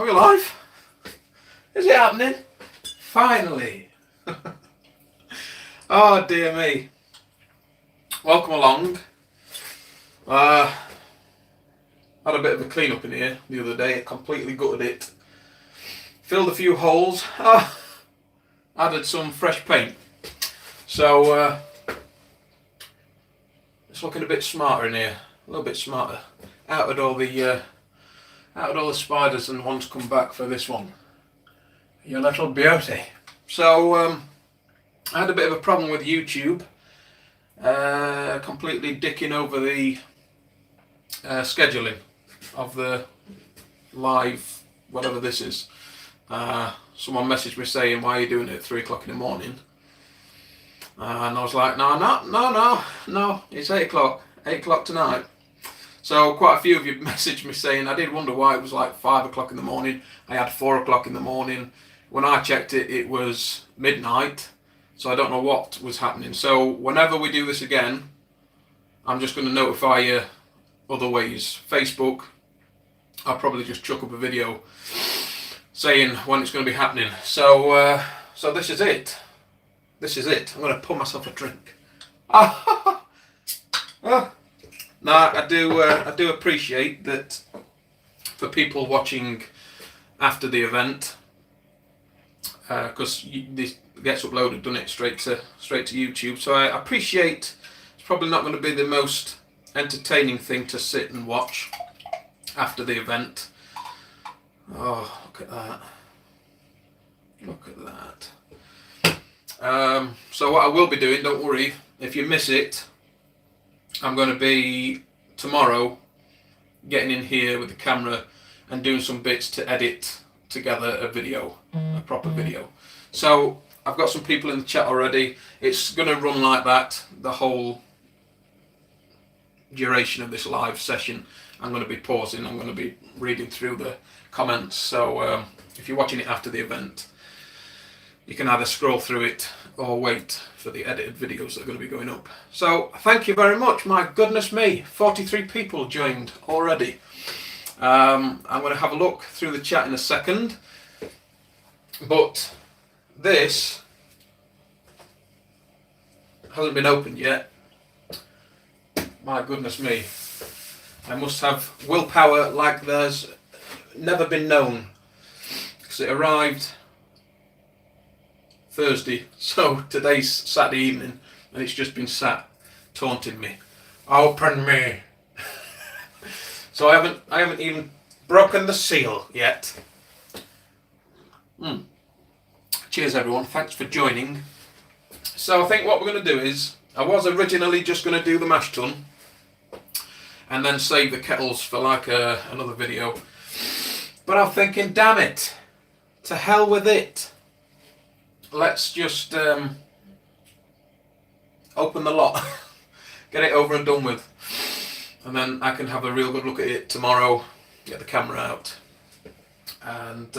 Are we live? Is it happening? Finally. Oh dear me. Welcome along. Had a bit of a clean up in here the other day. Completely gutted it. Filled a few holes. Added some fresh paint. So it's looking a bit smarter in here. A little bit smarter. Out of all the spiders and ones come back for this one. Your little beauty. So I had a bit of a problem with YouTube. Completely dicking over the scheduling of the live, whatever this is. Someone messaged me saying, why are you doing it at 3 o'clock in the morning? And I was like, no, it's 8 o'clock. 8 o'clock tonight. So quite a few of you messaged me saying, I did wonder why it was like 5 o'clock in the morning. I had 4 o'clock in the morning. When I checked it, it was midnight. So I don't know what was happening. So whenever we do this again, I'm just going to notify you other ways. Facebook, I'll probably just chuck up a video saying when it's going to be happening. So so this is it. This is it. I'm going to pour myself a drink. No, I do appreciate that for people watching after the event, because this gets uploaded, doesn't it, straight to YouTube. So I appreciate. It's probably not going to be the most entertaining thing to sit and watch after the event. Oh, look at that! Look at that. So what I will be doing, don't worry, if you miss it, I'm going to be tomorrow getting in here with the camera and doing some bits to edit together a video, a proper video. So I've got some people in the chat already. It's going to run like that the whole duration of this live session. I'm going to be pausing, I'm going to be reading through the comments. So if you're watching it after the event, you can either scroll through it or wait for the edited videos that are going to be going up. So thank you very much. My goodness me, 43 people joined already. I'm going to have a look through the chat in a second. But this hasn't been opened yet. My goodness me. I must have willpower like there's never been known. Because it arrived Thursday, so today's Saturday evening, and it's just been sat taunting me. Open me. So I haven't even broken the seal yet. Cheers everyone, thanks for joining. So I think what we're going to do is, I was originally just going to do the mash tun and then save the kettles for like another video, but I'm thinking, damn it, to hell with it. Let's just open the lot, get it over and done with, and then I can have a real good look at it tomorrow, get the camera out, and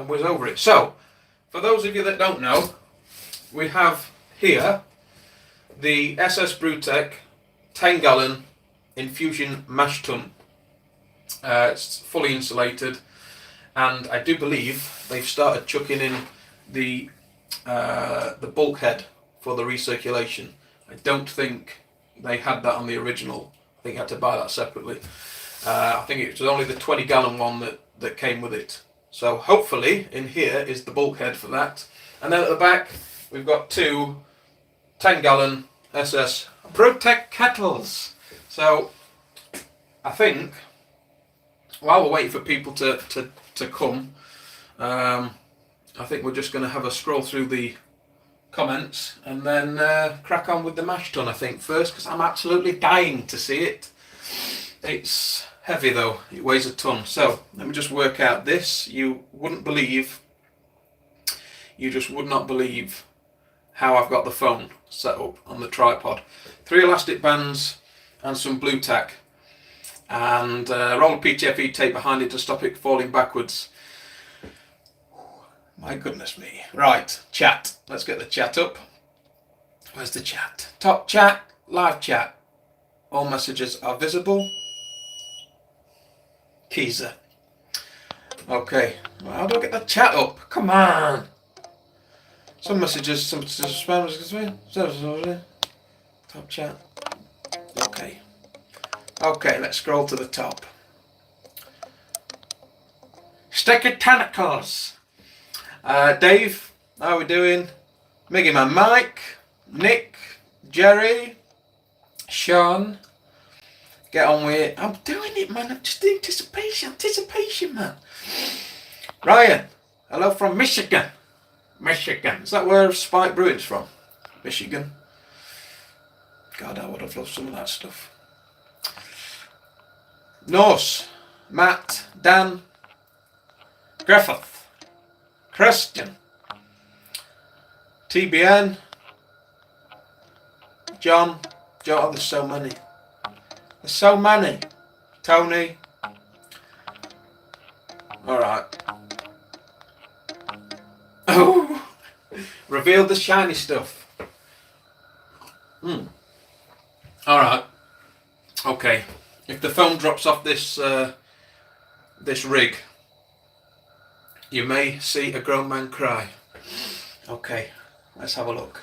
whiz over it. So, for those of you that don't know, we have here the SS Brewtech 10-gallon infusion mash tun. It's fully insulated, and I do believe they've started chucking in the bulkhead for the recirculation. I don't think they had that on the original. I think you had to buy that separately. I think it was only the 20-gallon one that came with it. So hopefully in here is the bulkhead for that. And then at the back we've got two 10-gallon SS Brewtech kettles. So I think while we're waiting for people to come, I think we're just going to have a scroll through the comments and then crack on with the mash tun, I think, first, because I'm absolutely dying to see it. It's heavy though, it weighs a ton. So let me just work out this. You just would not believe how I've got the phone set up on the tripod. 3 elastic bands and some blue tack, and a roll of PTFE tape behind it to stop it falling backwards. My goodness me. Right, chat. Let's get the chat up. Where's the chat? Top chat, live chat. All messages are visible. Keezer. Okay. Well, how do I get that chat up? Come on. Some messages, spam messages. Top chat. Okay. Okay, let's scroll to the top. Sticky Tentacles. Dave, how are we doing? Miggy Man Mike, Nick, Jerry, Sean. Get on with it. I'm doing it, man. I'm just anticipation, man. Ryan, hello from Michigan. Michigan. Is that where Spike Brewing's from? Michigan. God, I would have loved some of that stuff. Norse, Matt, Dan, Griffith, Christian, TBN, John, there's so many. There's so many. Tony. Alright. Oh! Revealed the shiny stuff. Alright. Okay. If the phone drops off this this rig, you may see a grown man cry. Okay. Let's have a look.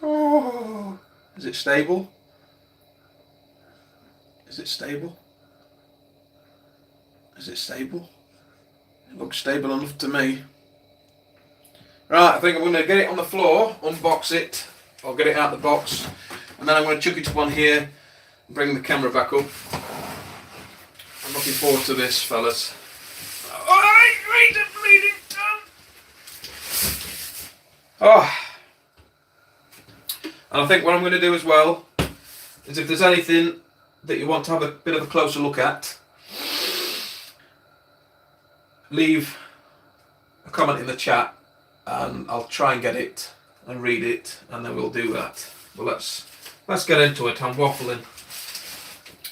Oh, is it stable? Is it stable? Is it stable? It looks stable enough to me. Right, I think I'm going to get it on the floor, unbox it, I'll get it out of the box, and then I'm going to chuck it up on here, bring the camera back up. I'm looking forward to this, fellas. Oh! And I think what I'm going to do as well is if there's anything that you want to have a bit of a closer look at, leave a comment in the chat and I'll try and get it and read it, and then we'll do that. But let's get into it. I'm waffling.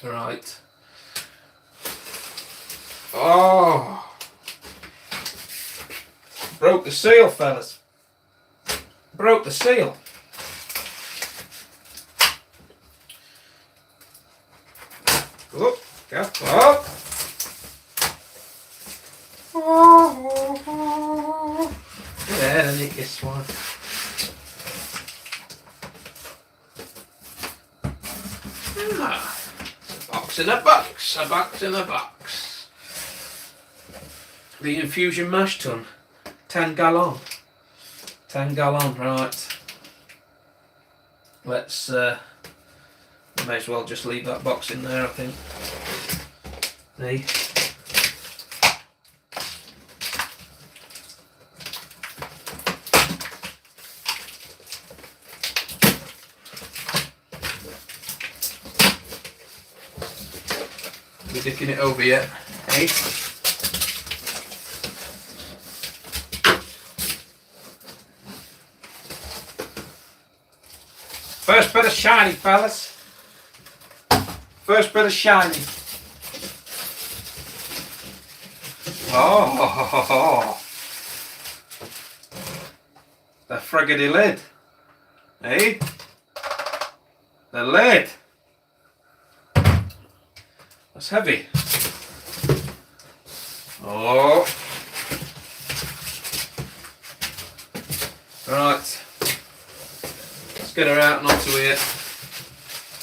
Alright. Oh! Broke the seal, fellas. Broke the seal. Oh, careful. Oh. There, nick this one. Ah, a box in a box, a box in a box. The infusion mash tun, 10 gallon. 10 gallon, right. Let's, we may as well just leave that box in there, I think. Hey. We're dicking it over yet, hey? First bit of shiny, fellas. First bit of shiny. Oh, the friggity lid, eh? The lid. That's heavy. Oh. Right. Let's get her out and onto here.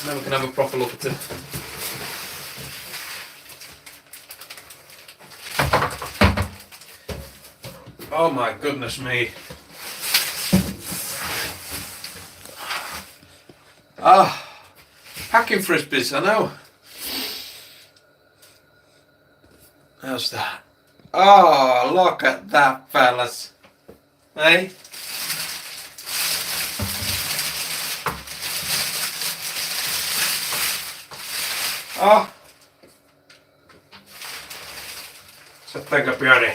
And then we can have a proper look at it. Oh my goodness me. Ah, packing frisbees, I know. How's that? Oh, look at that, fellas. Hey? Oh. It's a thing of beauty.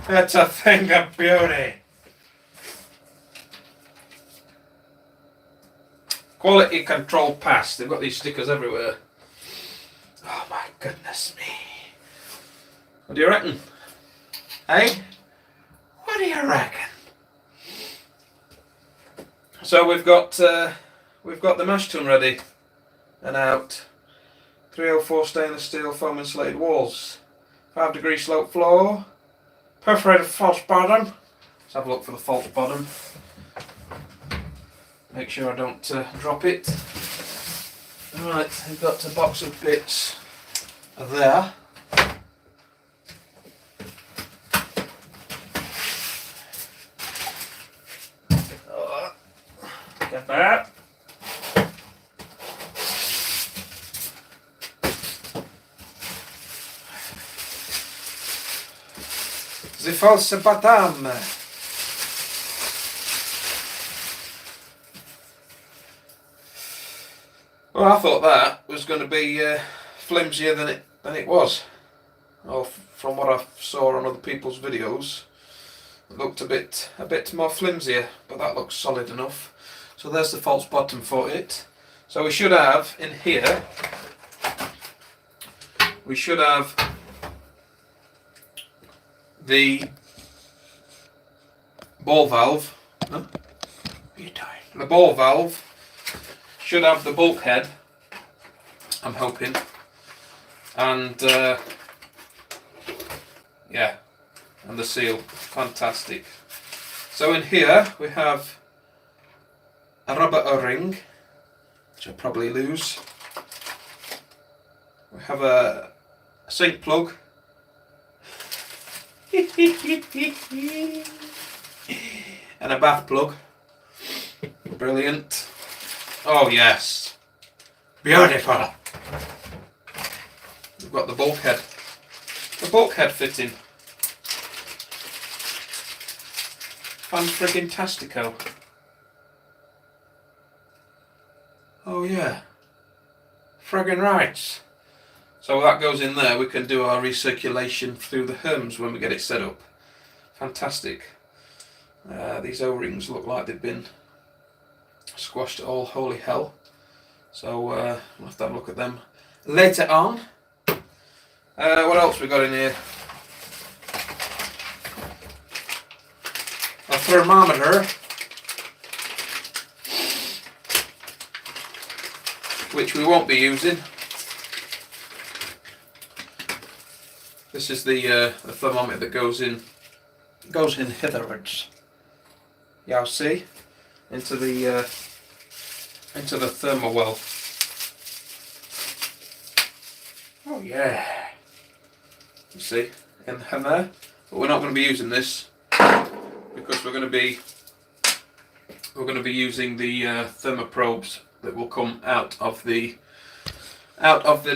It's a thing of beauty. Quality control pass. They've got these stickers everywhere. Oh my goodness me. What do you reckon? Hey? What do you reckon? So we've got the mash tun ready. and out. 304 stainless steel foam insulated walls. 5 degree slope floor. Perforated false bottom. Let's have a look for the false bottom. Make sure I don't drop it. Right, we've got a box of bits there. Get that. The false bottom. Well, I thought that was going to be flimsier than it was. Well, from what I saw on other people's videos, it looked a bit more flimsier, but that looks solid enough. So there's the false bottom for it. So we should have in here, we should have the ball valve. No? The ball valve should have the bulkhead, I'm hoping, and yeah, and the seal. Fantastic. So in here we have a rubber O-ring, which I'll probably lose. We have a sink plug. And a bath plug. Brilliant. Oh yes. Beautiful. We've got the bulkhead. The bulkhead fitting. Fan-friggin-tastico. Oh yeah. Friggin' rights. So that goes in there. We can do our recirculation through the herms when we get it set up. Fantastic. These O-rings look like they've been squashed to all holy hell. So we'll have to have a look at them later on. What else we got in here? A thermometer, which we won't be using. This is the thermometer that goes in hitherwards. Y'all see? Into the thermal well. Oh yeah. You see? In there. But we're not going to be using this because we're going to be using the thermoprobes that will come out of the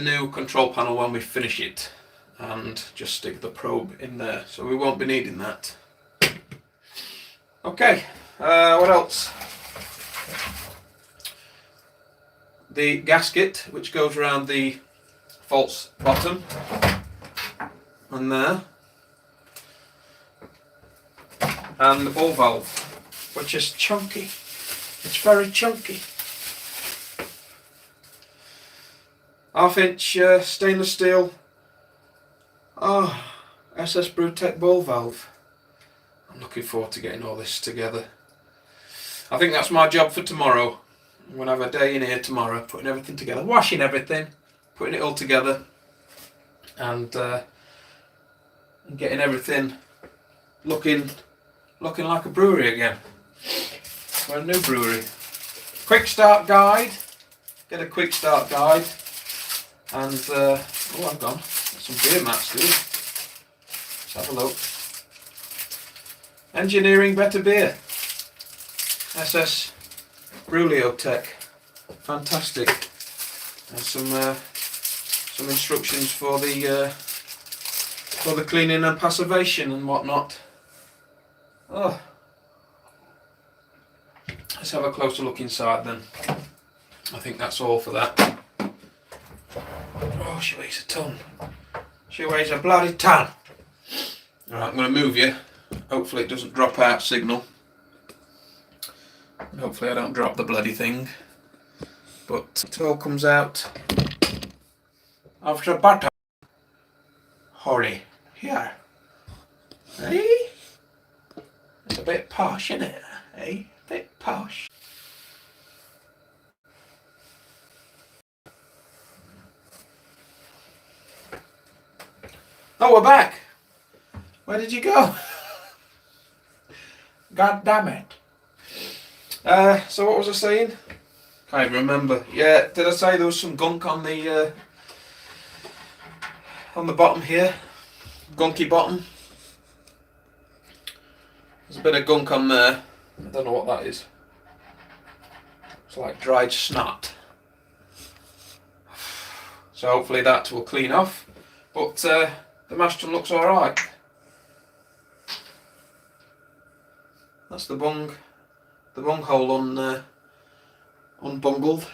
new control panel when we finish it, and just stick the probe in there. So we won't be needing that. Okay. What else? The gasket, which goes around the false bottom, and there, and the ball valve, which is chunky. It's very chunky. 1/2 inch stainless steel. Oh, SS Brewtech ball valve. I'm looking forward to getting all this together. I think that's my job for tomorrow. I'm going to have a day in here tomorrow, putting everything together, washing everything, putting it all together, and getting everything looking like a brewery again. We're a new brewery. Quick start guide. Get a quick start guide, and oh, I've gone. Some beer mats, dude. Let's have a look. Engineering better beer. SS Brewery. Fantastic. And some instructions for the cleaning and passivation and whatnot. Oh. Let's have a closer look inside then. I think that's all for that. Oh, she weighs a ton. She weighs a bloody ton. Alright, I'm going to move you. Hopefully it doesn't drop out signal. And hopefully I don't drop the bloody thing. But it all comes out of the bottom. Hurry. Here. Eh? It's a bit posh, isn't it? Eh? A bit posh. Oh, we're back. Where did you go? God damn it. So what was I saying? Can't even remember. Yeah, did I say there was some gunk on the bottom here? Gunky bottom. There's a bit of gunk on there. I don't know what that is. It's like dried snot. So hopefully that will clean off. But the mash tun looks alright. That's the bung hole unbungled.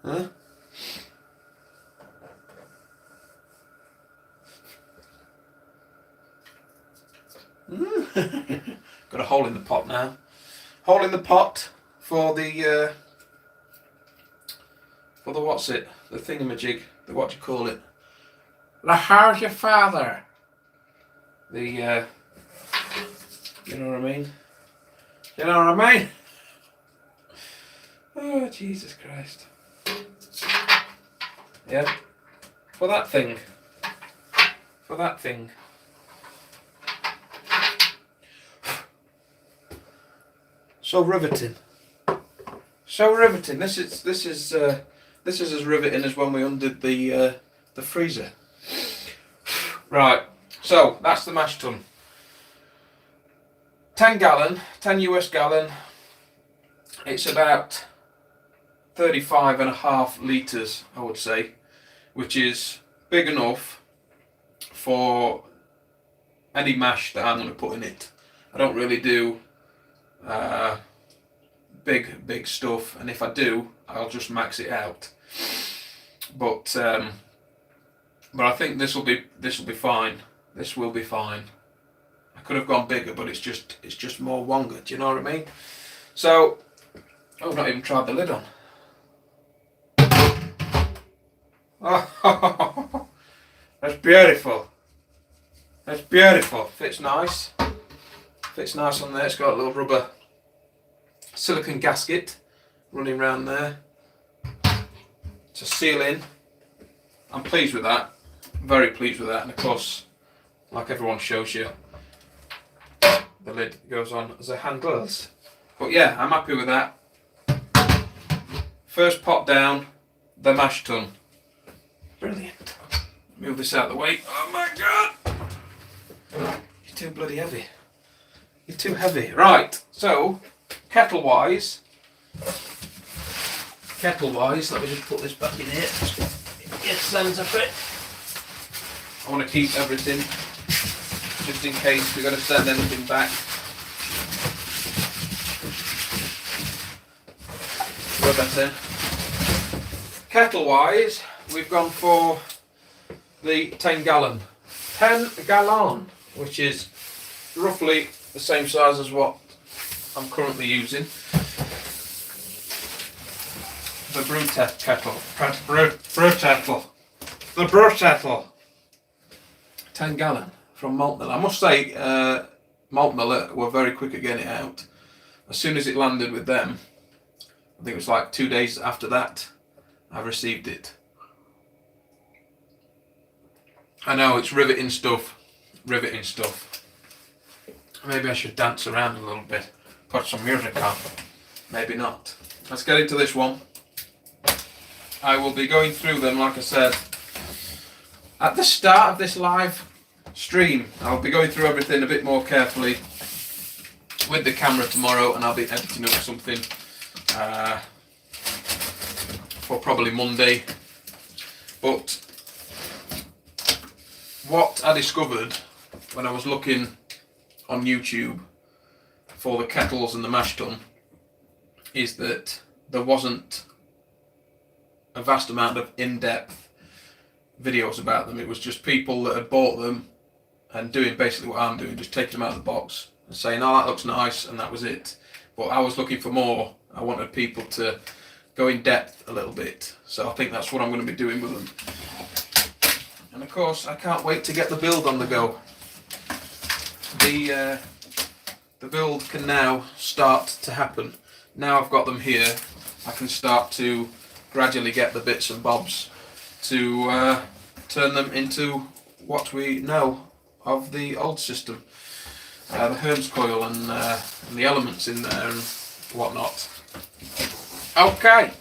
Huh? Got a hole in the pot now. Hole in the pot for the what's it? The thingamajig. The what do you call it? The how's your father? The you know what I mean? You know what I mean? Oh, Jesus Christ. Yeah. For that thing. For that thing. So riveting. So riveting. This is as riveting as when we undid the freezer. Right. So that's the mash tun. 10 gallon, 10 US gallon. It's about 35.5 litres, I would say, which is big enough for any mash that I'm going to put in it. I don't really do big stuff, and if I do, I'll just max it out. But I think this will be fine. This will be fine. I could have gone bigger, but it's just more wonga. Do you know what I mean? So, I've not even tried the lid on. Oh, that's beautiful. That's beautiful. Fits nice. Fits nice on there. It's got a little rubber silicone gasket running around there to seal in. I'm pleased with that. Very pleased with that. And of course, like everyone shows you, the lid goes on as a hand gloves. But yeah, I'm happy with that. First pot down, the mash tun. Brilliant. Move this out of the way. Oh my God! You're too bloody heavy. You're too heavy. Right, so, kettle-wise, let me just put this back in here. Get sense of it. I want to keep everything, just in case we've got to send anything back. Rub that in. Kettle-wise, we've gone for the 10 gallon. 10 gallon, which is roughly the same size as what I'm currently using. The Brewtech kettle. The Brewtech. 10 gallon from Malt Miller. I must say, Malt Miller were very quick at getting it out. As soon as it landed with them, I think it was like 2 days after that, I received it. I know, it's riveting stuff. Riveting stuff. Maybe I should dance around a little bit. Put some music on. Maybe not. Let's get into this one. I will be going through them, like I said, at the start of this live stream. I'll be going through everything a bit more carefully with the camera tomorrow, and I'll be editing up something for probably Monday. But what I discovered when I was looking on YouTube for the kettles and the mash tun is that there wasn't a vast amount of in-depth videos about them. It was just people that had bought them and doing basically what I'm doing, just taking them out of the box and saying, oh, that looks nice, and that was it. But I was looking for more. I wanted people to go in depth a little bit, so I think that's what I'm going to be doing with them. And of course, I can't wait to get the build on the go. The build can now start to happen. Now I've got them here, I can start to gradually get the bits and bobs to turn them into what we know of the old system. The Hermes coil and the elements in there and whatnot. Okay,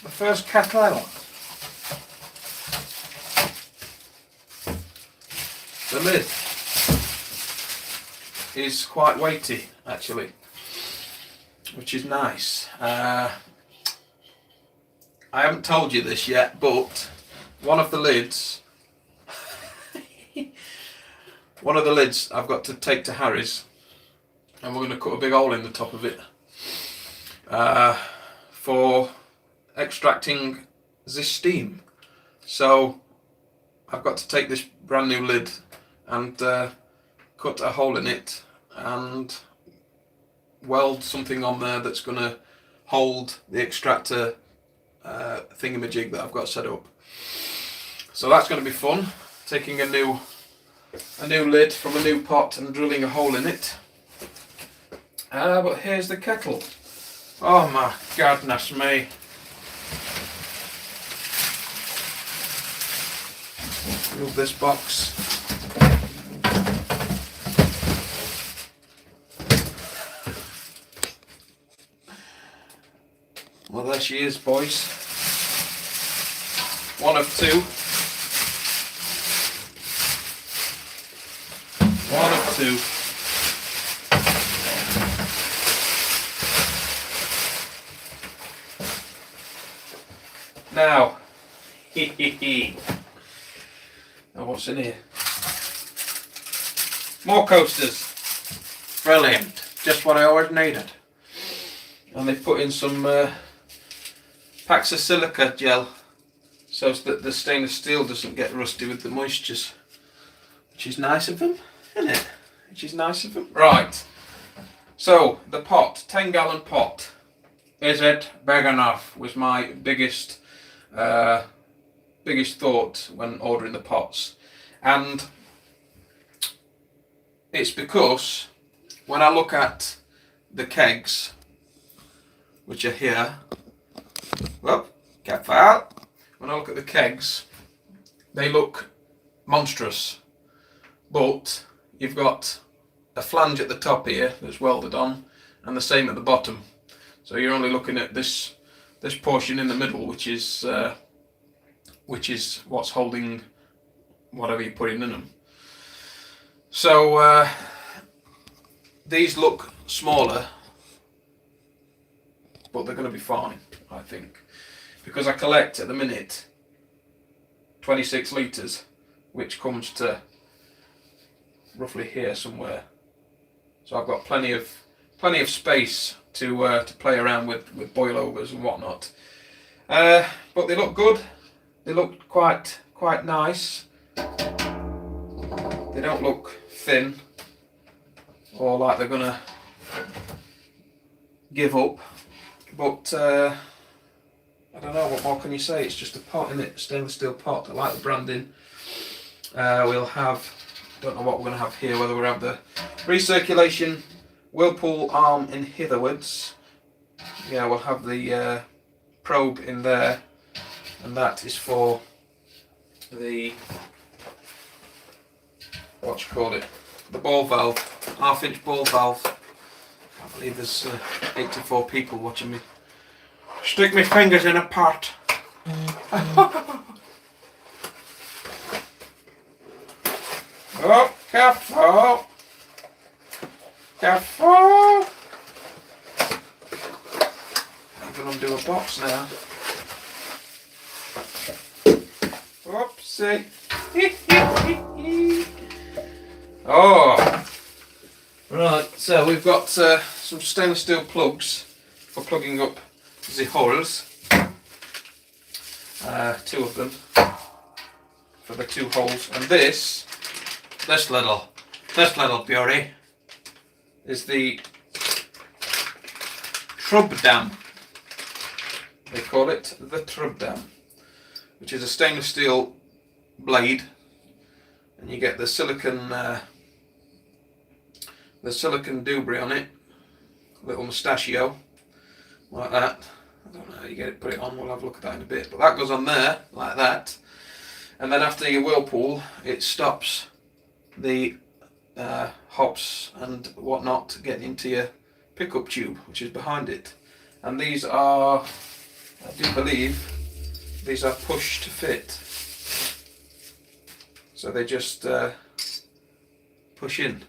the first kettle. The lid is quite weighty actually, which is nice. I haven't told you this yet, but one of the lids I've got to take to Harry's, and we're going to cut a big hole in the top of it for extracting the steam. So I've got to take this brand new lid and cut a hole in it and weld something on there that's going to hold the extractor thingamajig that I've got set up. So that's going to be fun, taking a new lid from a new pot and drilling a hole in it. But here's the kettle. Oh my goodness me. Move this box. Well, there she is, boys. One of two. One of two. Now, now what's in here? More coasters. Brilliant. Just what I always needed. And they've put in some packs of silica gel so that the stainless steel doesn't get rusty with the moistures. Which is nice of them, isn't it? Which is nice of them. Right. So, the pot, 10-gallon pot. Is it big enough? Was my biggest thought when ordering the pots. And it's because when I look at the kegs, which are here, whoop, careful. When I look at the kegs, they look monstrous, but you've got a flange at the top here that's welded on, and the same at the bottom. So you're only looking at this portion in the middle, which is what's holding whatever you're putting in them. So these look smaller, but they're going to be fine, I think, because I collect at the minute 26 litres, which comes to roughly here somewhere. So I've got plenty of space to play around with boilovers and whatnot. But they look good. They look quite nice. They don't look thin or like they're gonna give up. But I don't know, what more can you say? It's just a pot, isn't it? Stainless steel pot. I like the branding. We'll have, don't know what we're going to have here, whether we'll have the recirculation whirlpool arm in hitherwards. Yeah, we'll have the probe in there, and that is for the, the ball valve, half-inch ball valve. I believe there's 84 people watching me stick my fingers in a pot. Oh, careful! Careful! I'm going to undo a box now. Whoopsie! Oh! Right, so we've got some stainless steel plugs for plugging up the holes. 2 of them for the 2 holes, and this little beauty is the trub dam. They call it the trub dam, which is a stainless steel blade, and you get the silicon doobrey on it, little mustachio like that. I don't know how you get it, put it on, we'll have a look at that in a bit, but that goes on there like that, and then after your whirlpool, it stops the hops and whatnot getting into your pickup tube, which is behind it. And these are, I do believe, these are push to fit. So they just push in,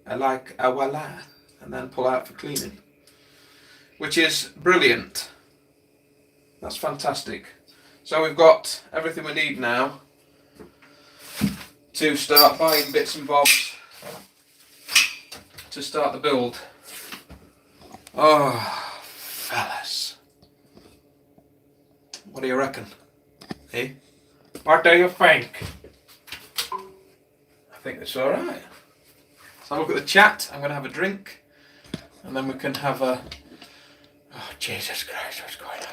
like a voila, and then pull out for cleaning, which is brilliant. That's fantastic. So we've got everything we need now to start buying bits and bobs to start the build. Oh, fellas, what do you reckon? Eh? What do you think? I think it's all right. So have a look at the chat. I'm going to have a drink, and then we can have a. Oh, Jesus Christ, what's going on?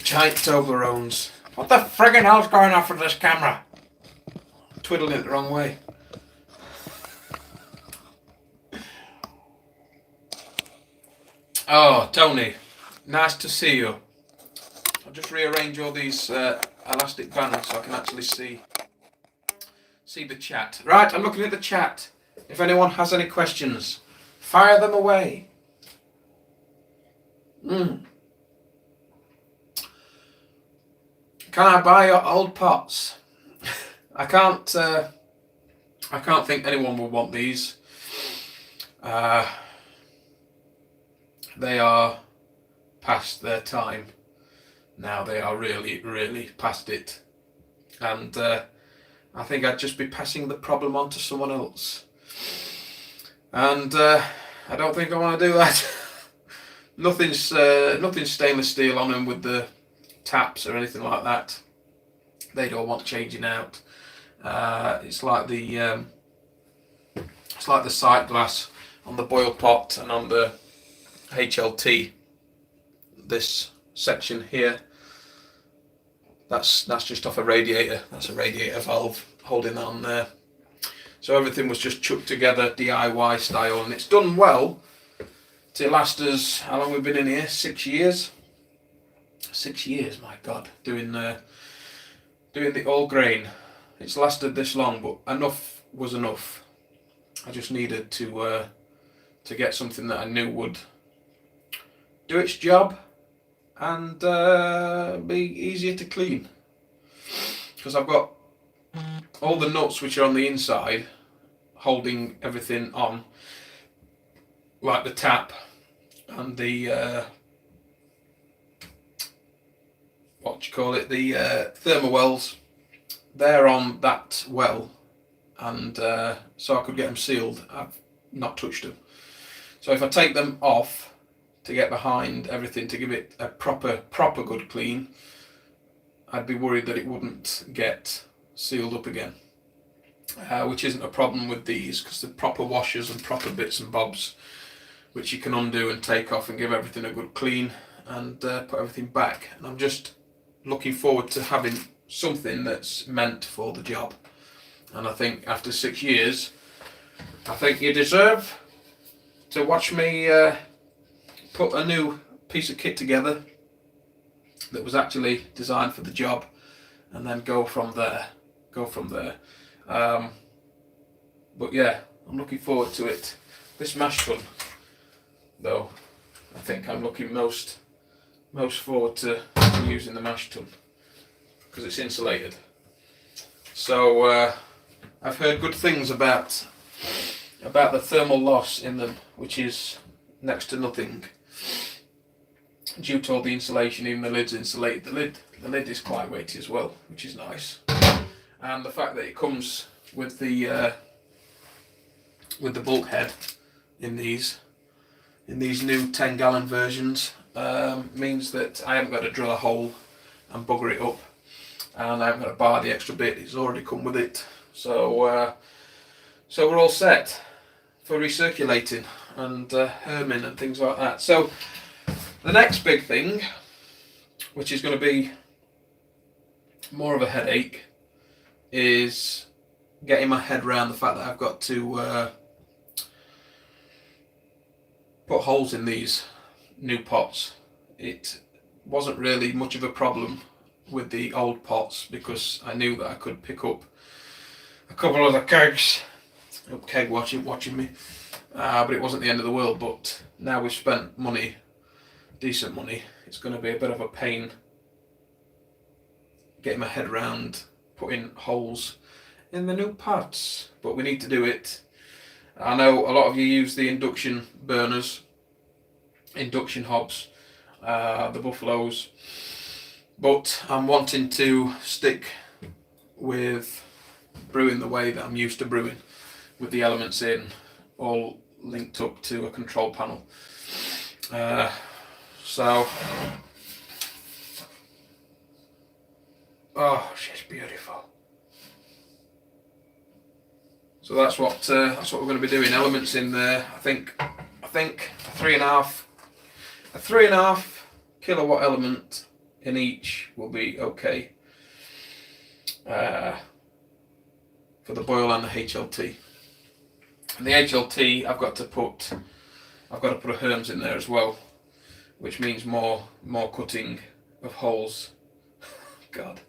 Giant Toblerones. What the friggin' hell's going on with this camera? Twiddling it the wrong way. Oh, Tony, nice to see you. I'll just rearrange all these elastic bands so I can actually see the chat. Right, I'm looking at the chat. If anyone has any questions, fire them away. Can I buy your old pots? I can't think anyone will want these. They are past their time now. They are really, really past it. And I think I'd just be passing the problem on to someone else. And I don't think I want to do that. Nothing's stainless steel on them with the taps or anything like that. They don't want changing out. It's like the sight glass on the boil pot and on the HLT. This section here, that's just off a radiator. That's a radiator valve holding that on there. So everything was just chucked together DIY style, and it's done well to last us. How long we've been in here? 6 years. 6 years, my God, doing the all grain. It's lasted this long, but enough was enough. I just needed to get something that I knew would do its job and be easier to clean. Because I've got all the nuts which are on the inside holding everything on, like the tap and the the thermal wells. They're on that well, and so I could get them sealed. I've not touched them. So if I take them off to get behind everything to give it a proper good clean, I'd be worried that it wouldn't get sealed up again, which isn't a problem with these, because they're proper washers and proper bits and bobs which you can undo and take off and give everything a good clean and put everything back. And I'm just looking forward to having something that's meant for the job. And I think after 6 years, I think you deserve to watch me put a new piece of kit together that was actually designed for the job, and then go from there. But yeah, I'm looking forward to it. This mash tun, though, I think I'm looking most forward to using the mash tun, because it's insulated. So I've heard good things about the thermal loss in them, which is next to nothing due to all the insulation. Even the lid's insulated. The lid is quite weighty as well, which is nice. And the fact that it comes with the bulkhead in these new 10-gallon versions means that I haven't got to drill a hole and bugger it up, and I haven't got to buy the extra bit. It's already come with it. So we're all set for recirculating and herming and things like that. So the next big thing, which is going to be more of a headache, is getting my head around the fact that I've got to put holes in these new pots. It wasn't really much of a problem with the old pots because I knew that I could pick up a couple of the kegs. Keg watching me, but it wasn't the end of the world. But now we've spent money, decent money, it's going to be a bit of a pain getting my head around putting holes in the new pots, but we need to do it. I know a lot of you use the induction burners, induction hobs, the Buffaloes, but I'm wanting to stick with brewing the way that I'm used to brewing, with the elements in, all linked up to a control panel. Oh, she's beautiful. So that's what we're going to be doing. Elements in there. I think a 3.5 kilowatt element in each will be okay for the boil and the HLT. And the HLT, I've got to put a Herms in there as well, which means more cutting of holes. God.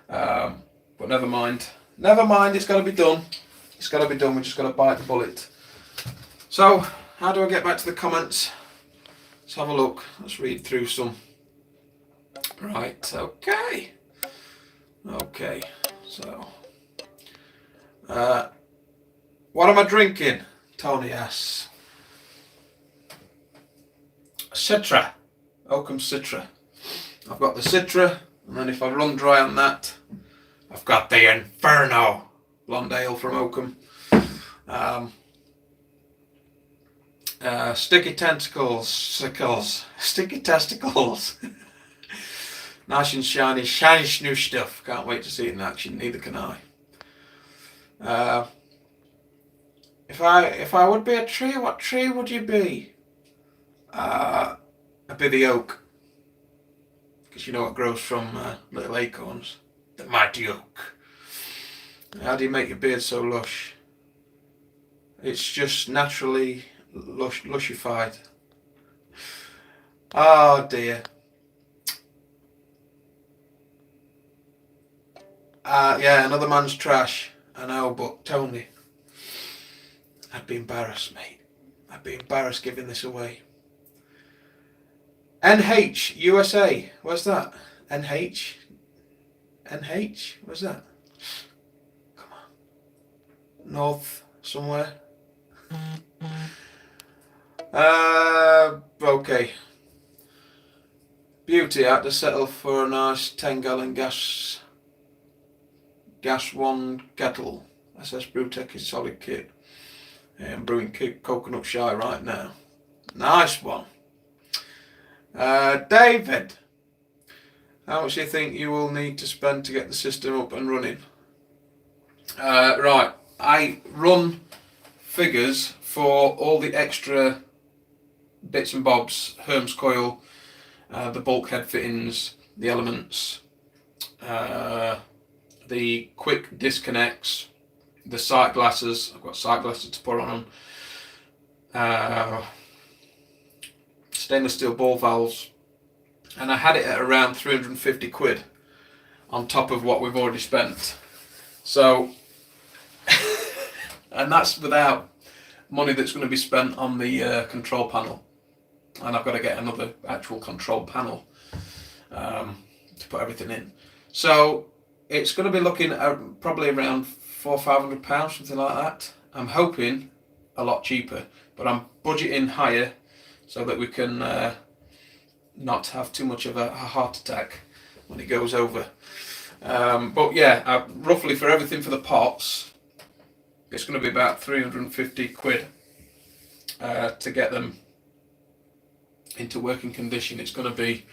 But never mind. It's got to be done. We're just got to bite the bullet. So, how do I get back to the comments? Let's have a look. Let's read through some. Right. Okay. So, what am I drinking? Tony asks. Citra. Oakham Citra. I've got the Citra, and then if I run dry on that, I've got the Inferno blonde ale from Oakham. Sticky testicles. Nice and shiny new stuff. Can't wait to see it in action. Neither can I. If I would be a tree, what tree would you be? I'd be the oak, because you know it grows from little acorns. The mighty oak. How do you make your beard so lush? It's just naturally lushified. Oh dear. Yeah, another man's trash. I know, but Tony, I'd be embarrassed, mate. I'd be embarrassed giving this away. NH USA. Where's that? NH? Where's that? Come on. North somewhere. Okay. Beauty, I had to settle for a nice 10-gallon gas one kettle. SS Brewtech is solid kit. I'm brewing coconut shy right now. Nice one. David, how much do you think you will need to spend to get the system up and running? Right, I run figures for all the extra bits and bobs, Herms coil, the bulkhead fittings, the elements, the quick disconnects, the sight glasses. I've got sight glasses to put on them. Stainless steel ball valves, and I had it at around 350 quid on top of what we've already spent. So, and that's without money that's going to be spent on the control panel, and I've got to get another actual control panel to put everything in. So it's going to be looking at probably around £400-500, something like that. I'm hoping a lot cheaper, but I'm budgeting higher so that we can not have too much of a heart attack when it goes over. But yeah, roughly for everything for the pots, it's going to be about 350 quid to get them into working condition. It's going to be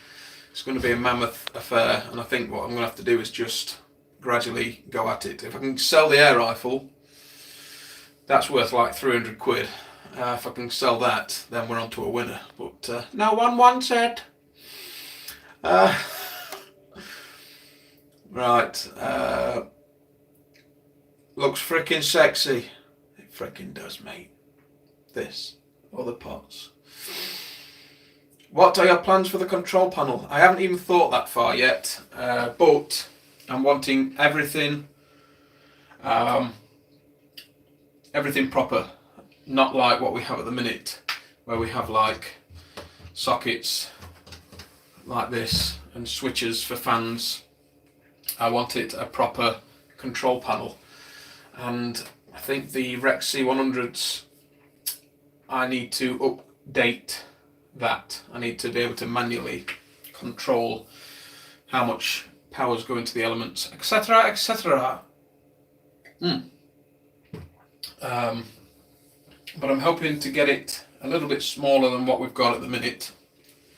a mammoth affair, and I think what I'm going to have to do is just gradually go at it. If I can sell the air rifle, that's worth like 300 quid. If I can sell that, then we're on to a winner. But no one wants it. Right. Looks freaking sexy. It freaking does, mate. This. Or the pots. What are your plans for the control panel? I haven't even thought that far yet, but I'm wanting everything, everything proper, not like what we have at the minute, where we have like sockets like this and switches for fans. I want it a proper control panel, and I think the Rex C100s, I need to update that. I need to be able to manually control how much power's going to the elements, etc, etc. But I'm hoping to get it a little bit smaller than what we've got at the minute,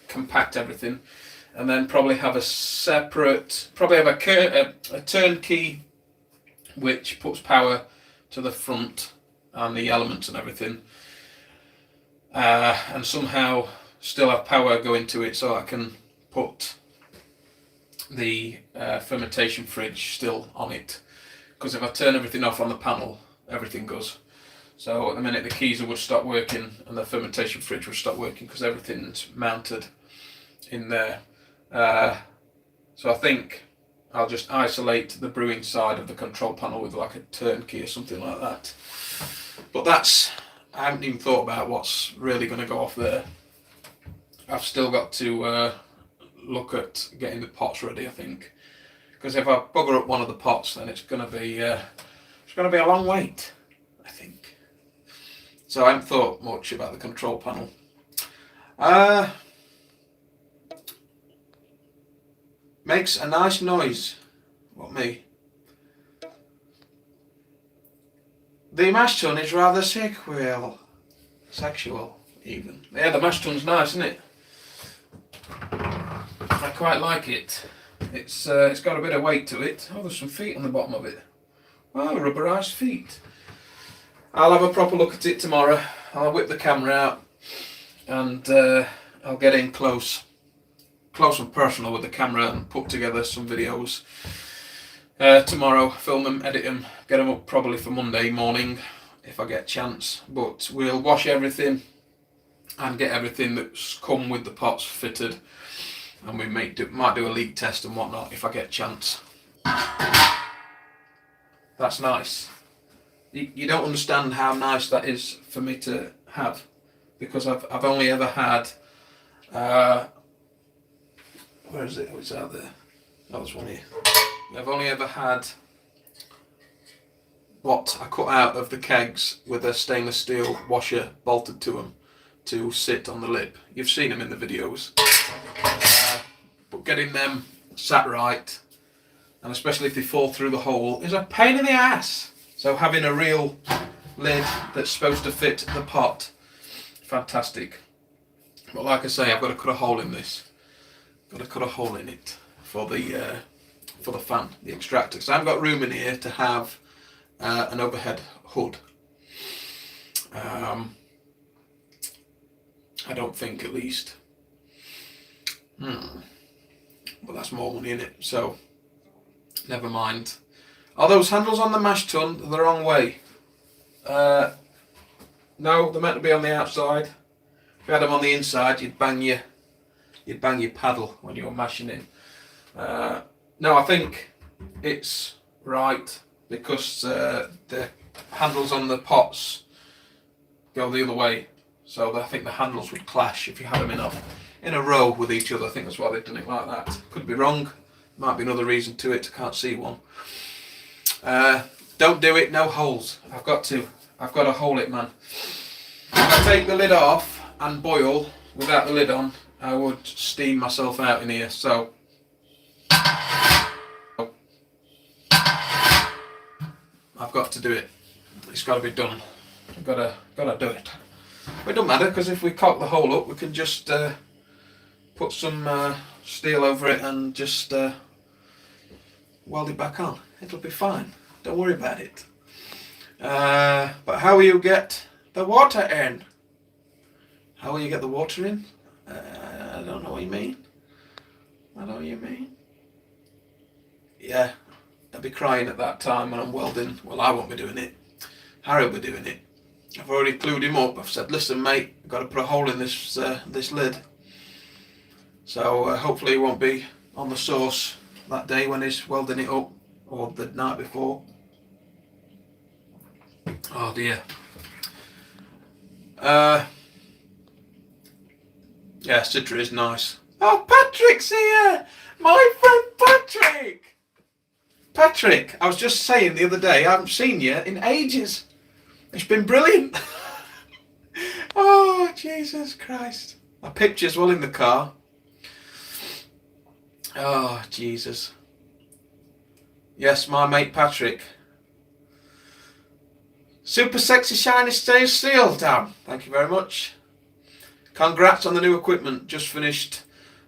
compact everything, and then probably have a separate, a turnkey which puts power to the front and the elements and everything, and somehow still have power going to it so I can put the fermentation fridge still on it, because if I turn everything off on the panel, everything goes. So at the minute the keys would stop working and the fermentation fridge would stop working because everything's mounted in there. So I think I'll just isolate the brewing side of the control panel with like a turnkey or something like that. But I haven't even thought about what's really going to go off there. I've still got to look at getting the pots ready, I think, because if I bugger up one of the pots, then it's going to be a long wait, I think. So I haven't thought much about the control panel. Makes a nice noise. What, me? The mash tun is rather sexual even. Yeah, the mash tun's nice, isn't it? I quite like it. It's got a bit of weight to it. Oh, there's some feet on the bottom of it. Oh, rubberised feet. I'll have a proper look at it tomorrow. I'll whip the camera out and I'll get in close and personal with the camera and put together some videos tomorrow, film them, edit them, get them up probably for Monday morning if I get a chance. But we'll wash everything and get everything that's come with the pots fitted, and we might do a leak test and whatnot if I get a chance. That's nice. You don't understand how nice that is for me to have, because I've only ever had where is it? Oh, it's out there. That was one here. I've only ever had what I cut out of the kegs with a stainless steel washer bolted to them to sit on the lip. You've seen them in the videos. But getting them sat right, and especially if they fall through the hole, is a pain in the ass. So having a real lid that's supposed to fit the pot, fantastic. But like I say, I've got to cut a hole in this. Got to cut a hole in it for the fan, the extractor. So I haven't got room in here to have an overhead hood. I don't think, at least. But that's more money in it, so never mind. Are those handles on the mash tun the wrong way? No, they're meant to be on the outside. If you had them on the inside, you'd bang your paddle when you're mashing in. No, I think it's right, because the handles on the pots go the other way, so I think the handles would clash if you had them in a row with each other. I think that's why they've done it like that. Could be wrong. Might be another reason to it. I can't see one. Don't do it. No holes. I've got to hole it, man. If I take the lid off and boil without the lid on, I would steam myself out in here. So I've got to do it. It's got to be done. I've got to do it. But it doesn't matter, because if we cock the hole up, we can just put some steel over it and just weld it back on. It'll be fine. Don't worry about it. But how will you get the water in? How will you get the water in? I don't know what you mean. I know what you mean. Yeah, I'll be crying at that time when I'm welding. Well, I won't be doing it. Harry will be doing it. I've already clued him up. I've said, listen mate, I've got to put a hole in this lid. So hopefully he won't be on the sauce that day when he's welding it up, or the night before. Oh dear. Yeah, Citra is nice. Oh, Patrick's here! My friend Patrick! Patrick, I was just saying the other day, I haven't seen you in ages. It's been brilliant. Oh, Jesus Christ. My picture's well in the car. Oh, Jesus. Yes, my mate Patrick. Super sexy shiny stainless steel, damn. Thank you very much. Congrats on the new equipment. Just finished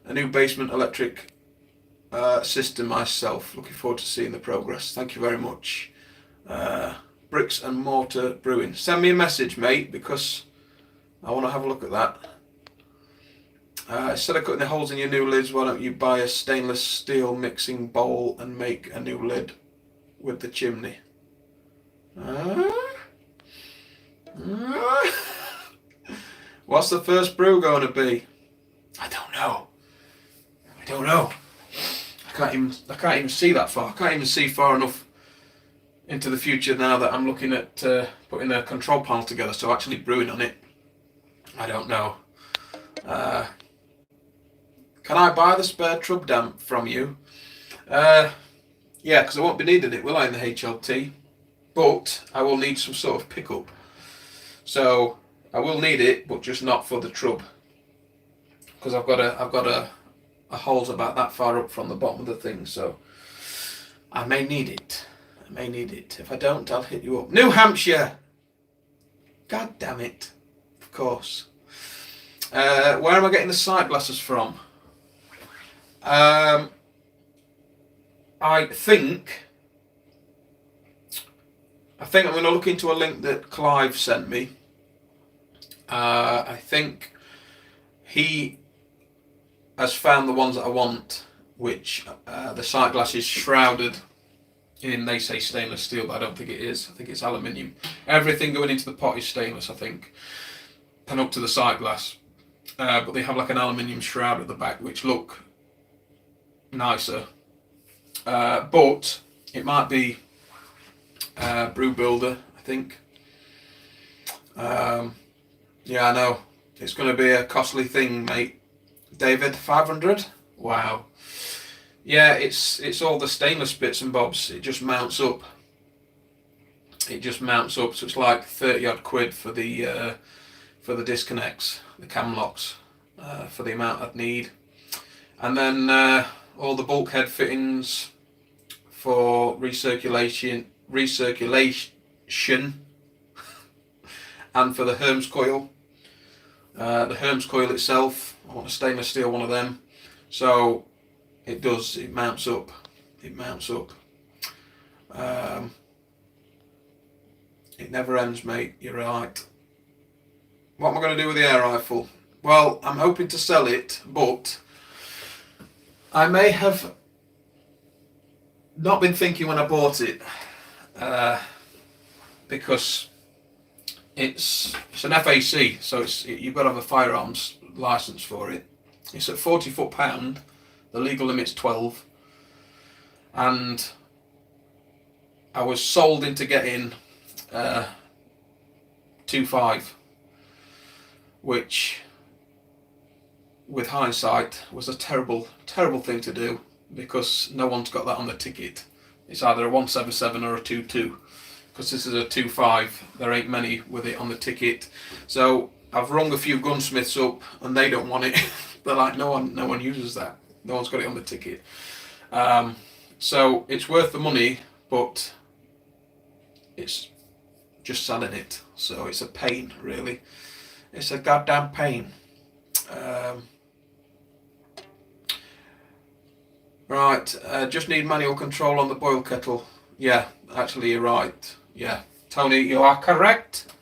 a new basement electric system myself. Looking forward to seeing the progress. Thank you very much. Bricks and Mortar Brewing. Send me a message, mate, because I want to have a look at that. Instead of cutting the holes in your new lids, why don't you buy a stainless steel mixing bowl and make a new lid with the chimney? What's the first brew going to be? I don't know. I can't even see that far. I can't even see far enough into the future now that I'm looking at putting a control panel together, so actually brewing on it. I don't know. Can I buy the spare trub damp from you? Yeah, because I won't be needing it, will I, in the HLT? But I will need some sort of pickup. So I will need it, but just not for the trub, because I've got a holes about that far up from the bottom of the thing. So I may need it. If I don't, I'll hit you up. New Hampshire. God damn it. Of course. Where am I getting the sight glasses from? I think I'm going to look into a link that Clive sent me. I think he has found the ones that I want, which the sight glass is shrouded in, they say stainless steel, but I don't think it is. I think it's aluminium. Everything going into the pot is stainless, I think, and up to the sight glass. But they have like an aluminium shroud at the back, which look nicer. But it might be Brew Builder, I think. Yeah, I know. It's going to be a costly thing, mate. David, 500? Wow. Yeah, it's all the stainless bits and bobs. It just mounts up. So it's like 30 odd quid for the disconnects, the cam locks, for the amount I'd need. And then all the bulkhead fittings for recirculation and for the Hermes coil. The Hermes coil itself, I want a stainless steel one of them. So it mounts up. It never ends, mate. You're right. What am I going to do with the air rifle? Well, I'm hoping to sell it, but I may have not been thinking when I bought it, because it's an FAC, so you've got to have a firearms license for it. It's at £40 foot. The legal limit's 12, and I was sold into getting 2.5, which, with hindsight, was a terrible thing to do, because no one's got that on the ticket. It's either a 177 or a 2.2, because this is a 2.5. There ain't many with it on the ticket. So I've rung a few gunsmiths up, and they don't want it. They're like, no one uses that. No one's got it on the ticket. So it's worth the money, but it's just selling it. So it's a pain, really. It's a goddamn pain. Right, just need manual control on the boil kettle. Yeah, actually you're right. Yeah, Tony, you are correct.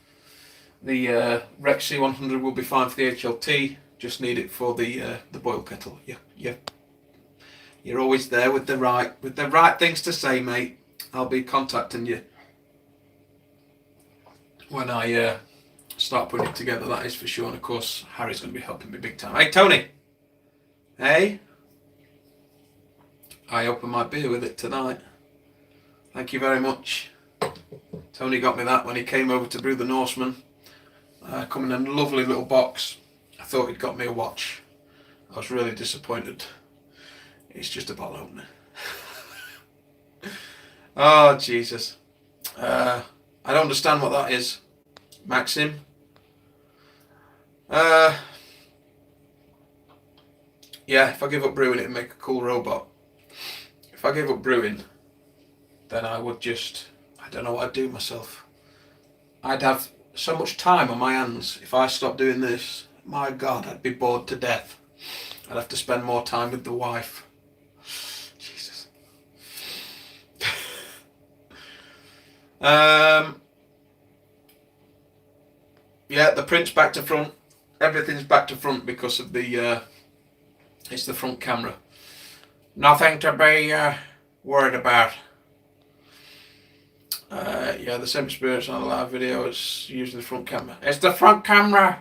The Rex C100 will be fine for the HLT. Just need it for the boil kettle. Yeah. You're always there with the right things to say, mate. I'll be contacting you when I start putting it together. That is for sure. And of course, Harry's going to be helping me big time. Hey, Tony. Hey, I opened my beer with it tonight. Thank you very much. Tony got me that when he came over to brew the Norseman. Come in a lovely little box. I thought he'd got me a watch. I was really disappointed. It's just a bottle opener. Oh, Jesus. I don't understand what that is. Maxim. Yeah, if I give up brewing, it'd make a cool robot. If I gave up brewing, then I would just, I don't know what I'd do myself. I'd have so much time on my hands. If I stopped doing this, my God, I'd be bored to death. I'd have to spend more time with the wife. Jesus. Yeah, the print's back to front. Everything's back to front because of the, it's the front camera. Nothing to be worried about. Yeah, the same experience on a live video as using the front camera. It's the front camera!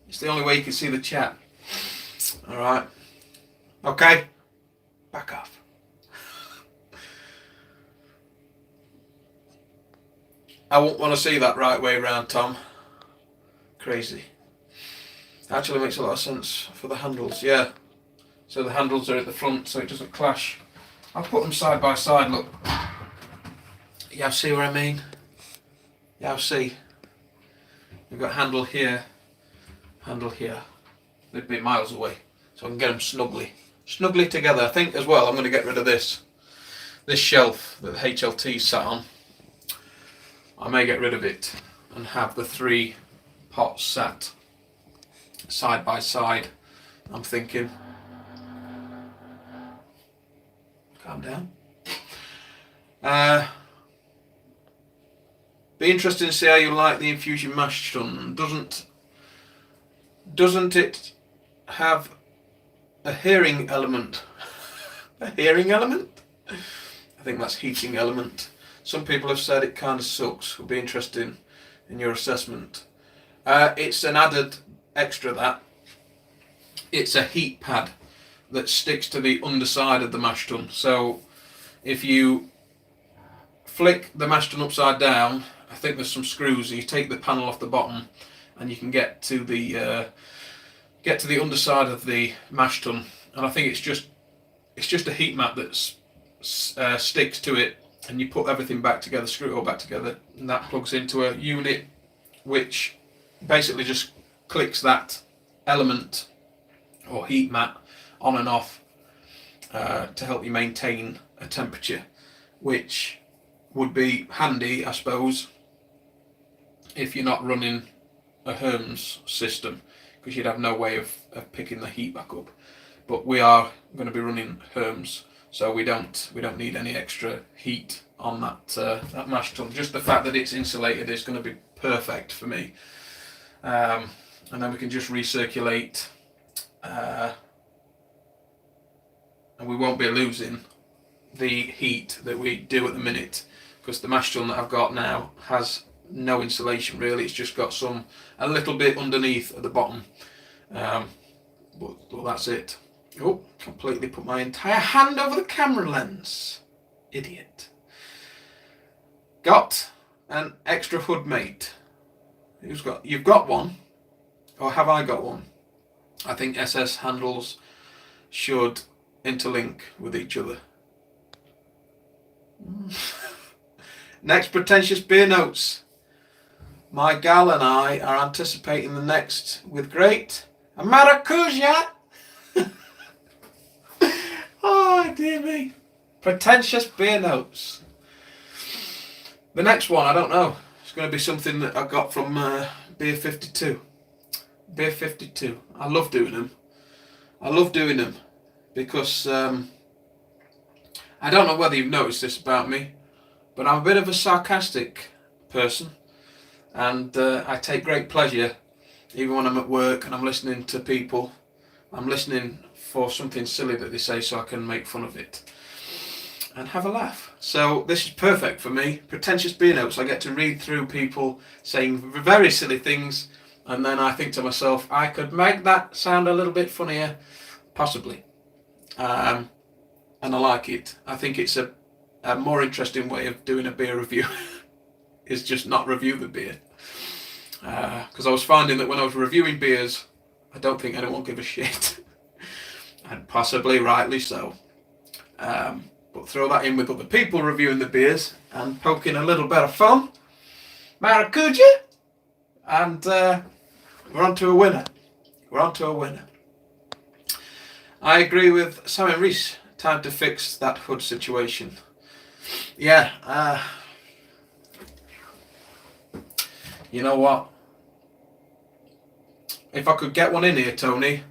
It's the only way you can see the chat. Alright. Okay. Back off. I won't want to see that right way round, Tom. Crazy. Actually makes a lot of sense for the handles, yeah. So the handles are at the front so it doesn't clash. I'll put them side by side, look. Yeah, see what I mean? Yeah, I'll see. We've got handle here, handle here. They'd be miles away, so I can get them snugly together. I think as well I'm going to get rid of this shelf that the HLT sat on. I may get rid of it and have the 3 pots sat side by side. I'm thinking. Calm down. Be interesting to see how you like the infusion mash tun. Doesn't it have a hearing element? A hearing element? I think that's heating element. Some people have said it kind of sucks. Would be interesting in your assessment. It's an added extra that. It's a heat pad that sticks to the underside of the mash tun. So if you flick the mash tun upside down, I think there's some screws. You take the panel off the bottom, and you can get to the underside of the mash tun. And I think it's just a heat mat that sticks to it, and you put everything back together, screw it all back together, and that plugs into a unit which basically just clicks that element or heat mat on and off to help you maintain a temperature, which would be handy, I suppose, if you're not running a Hermes system, because you'd have no way of picking the heat back up. But we are going to be running Hermes, so we don't need any extra heat on that mash tun. Just the fact that it's insulated is going to be perfect for me. And then we can just recirculate, and we won't be losing the heat that we do at the minute, because the mash tun that I've got now has no insulation really. It's just got a little bit underneath at the bottom, but that's it. Oh, completely put my entire hand over the camera lens. Idiot. Got an extra hood mate. You've got one, or have I got one? I think SS handles should interlink with each other. Next pretentious beer notes. My gal and I are anticipating the next with great maracuja. Oh dear me. Pretentious beer notes. The next one, I don't know. It's going to be something that I got from Beer 52. Beer 52. I love doing them. Because I don't know whether you've noticed this about me, but I'm a bit of a sarcastic person, and I take great pleasure, even when I'm at work and I'm listening to people, I'm listening for something silly that they say so I can make fun of it and have a laugh. So this is perfect for me. Pretentious beer notes. I get to read through people saying very silly things, and then I think to myself, I could make that sound a little bit funnier, possibly. and I like it. I think it's a more interesting way of doing a beer review is just not review the beer. Because I was finding that when I was reviewing beers, I don't think anyone give a shit. And possibly rightly so. But throw that in with other people reviewing the beers and poking a little bit of fun. Maracuja! And we're on to a winner. We're on to a winner. I agree with Simon Rees. Time to fix that hood situation. Yeah, you know what? If I could get one in here, Tony.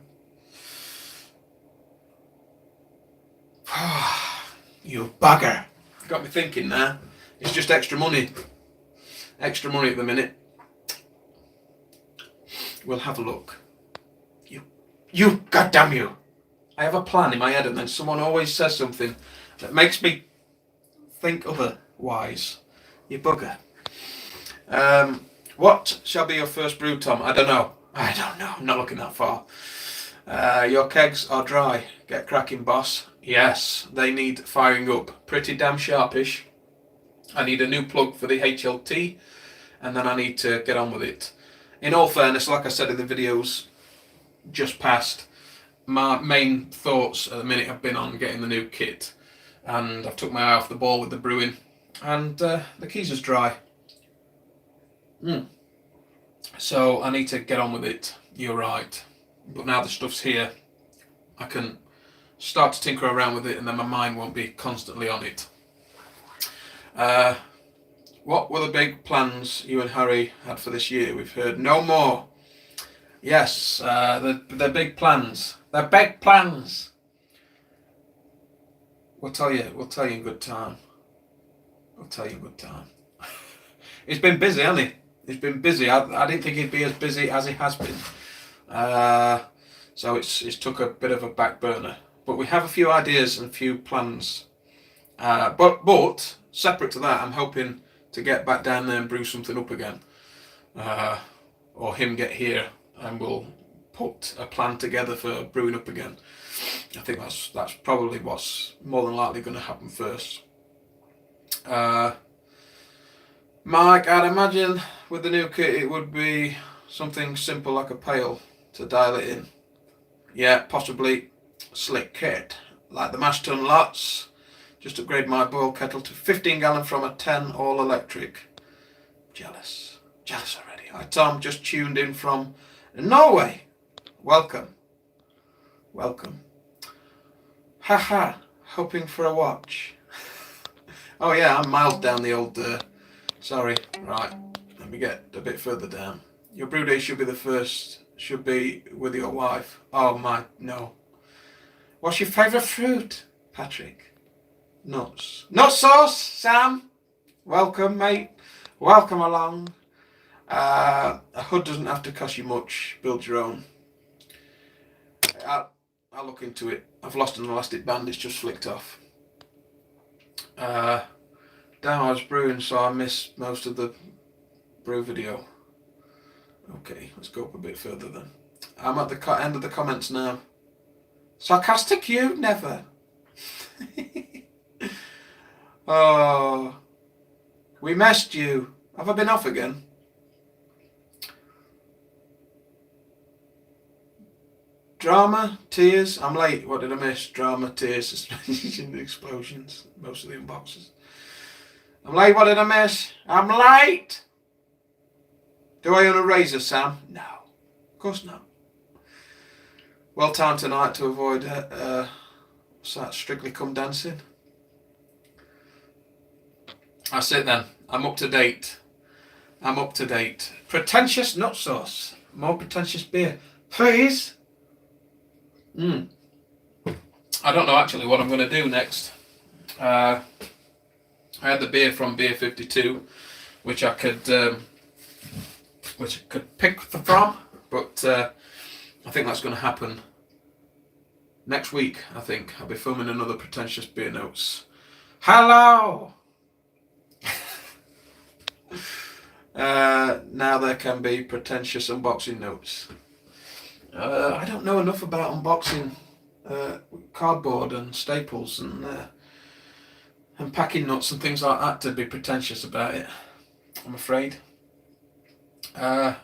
You bugger. Got me thinking now. It's just extra money. Extra money at the minute. We'll have a look. You goddamn you. I have a plan in my head and then someone always says something that makes me think otherwise. You bugger. What shall be your first brew, Tom? I don't know. I'm not looking that far. Your kegs are dry. Get cracking, boss. Yes, they need firing up. Pretty damn sharpish. I need a new plug for the HLT, and then I need to get on with it. In all fairness, like I said in the videos just past, my main thoughts at the minute have been on getting the new kit, and I've took my eye off the ball with the brewing, and the keys dry. So I need to get on with it. You're right. But now the stuff's here, I can start to tinker around with it, and then my mind won't be constantly on it. What were the big plans you and Harry had for this year? We've heard no more. Yes, the big plans. The big plans. We'll tell you in good time. We'll tell you in good time. It's been busy, hasn't it? It's been busy. I didn't think he'd be as busy as he has been. So it's took a bit of a back burner. But we have a few ideas and a few plans. But separate to that, I'm hoping to get back down there and brew something up again. Or him get here and we'll put a plan together for brewing up again. I think that's probably what's more than likely going to happen first. Mike, I'd imagine with the new kit it would be something simple like a pail to dial it in. Yeah, possibly slick kit like the mash tun lots. Just upgrade my boil kettle to 15 gallon from a 10 all electric. Jealous already. Hi Tom, just tuned in from Norway. Welcome. Haha, hoping for a watch. Oh yeah, I'm miles down the old sorry, right, let me get a bit further down. Your brew day should be with your wife. Oh my, no. What's your favourite fruit, Patrick? Nuts. Nut sauce, Sam. Welcome, mate. Welcome along. A hood doesn't have to cost you much. Build your own. I'll look into it. I've lost an elastic band. It's just flicked off. Damn, I was brewing, so I missed most of the brew video. Okay, let's go up a bit further then. I'm at the end of the comments now. Sarcastic you? Never. Oh, we missed you. Have I been off again? Drama, tears. I'm late. What did I miss? Drama, tears, suspension, explosions. Most of the unboxes. I'm late. What did I miss? I'm late. Do I own a razor, Sam? No, of course not. Well timed tonight to avoid what's that? Strictly Come Dancing. That's it then. I'm up to date. Pretentious nut sauce. More pretentious beer, please. I don't know actually what I'm going to do next. I had the beer from Beer 52, which I could pick from, but I think that's going to happen next week. I think I'll be filming another pretentious beer notes. Hello. Now there can be pretentious unboxing notes. I don't know enough about unboxing cardboard and staples and packing nuts and things like that to be pretentious about it, I'm afraid. Do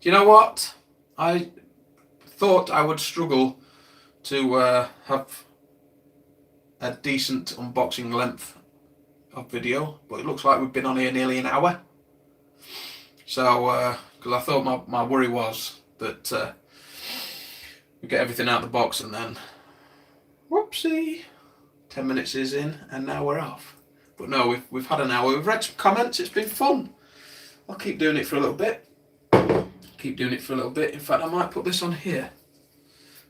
you know what? I thought I would struggle to have a decent unboxing length of video, but it looks like we've been on here nearly an hour. So, because I thought my worry was that we get everything out of the box and then, whoopsie, 10 minutes is in and now we're off. But no, we've had an hour. We've read some comments. It's been fun. I'll keep doing it for a little bit. In fact, I might put this on here.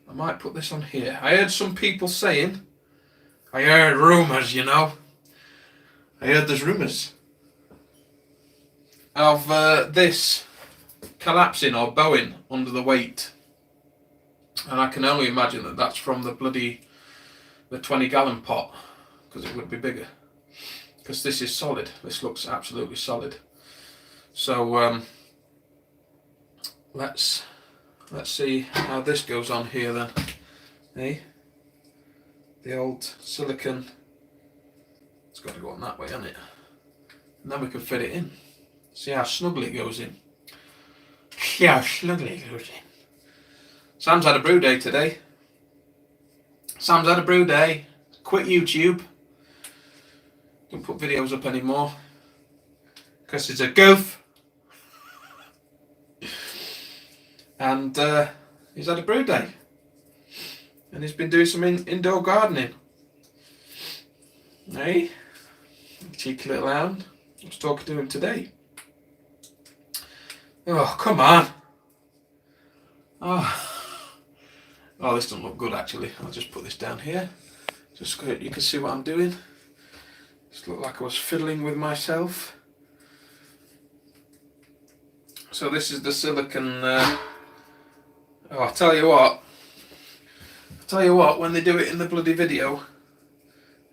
I heard some people saying, I heard rumours, you know. I heard there's rumours of this collapsing or bowing under the weight. And I can only imagine that that's from the 20-gallon pot, because it would be bigger. Because this is solid. This looks absolutely solid. So let's see how this goes on here then. Hey, the old silicone. It's got to go on that way, hasn't it? And then we can fit it in. See how snugly it goes in. Sam's had a brew day today. Quit YouTube. Don't put videos up anymore. Because it's a goof. And he's had a brew day. And he's been doing some indoor gardening. Hey? Cheeky little hound. I was talking to him today. Oh, come on. Oh, this doesn't look good actually. I'll just put this down here. Just so you can see what I'm doing. Just looked like I was fiddling with myself. So this is the silicone. I'll tell you what, when they do it in the bloody video,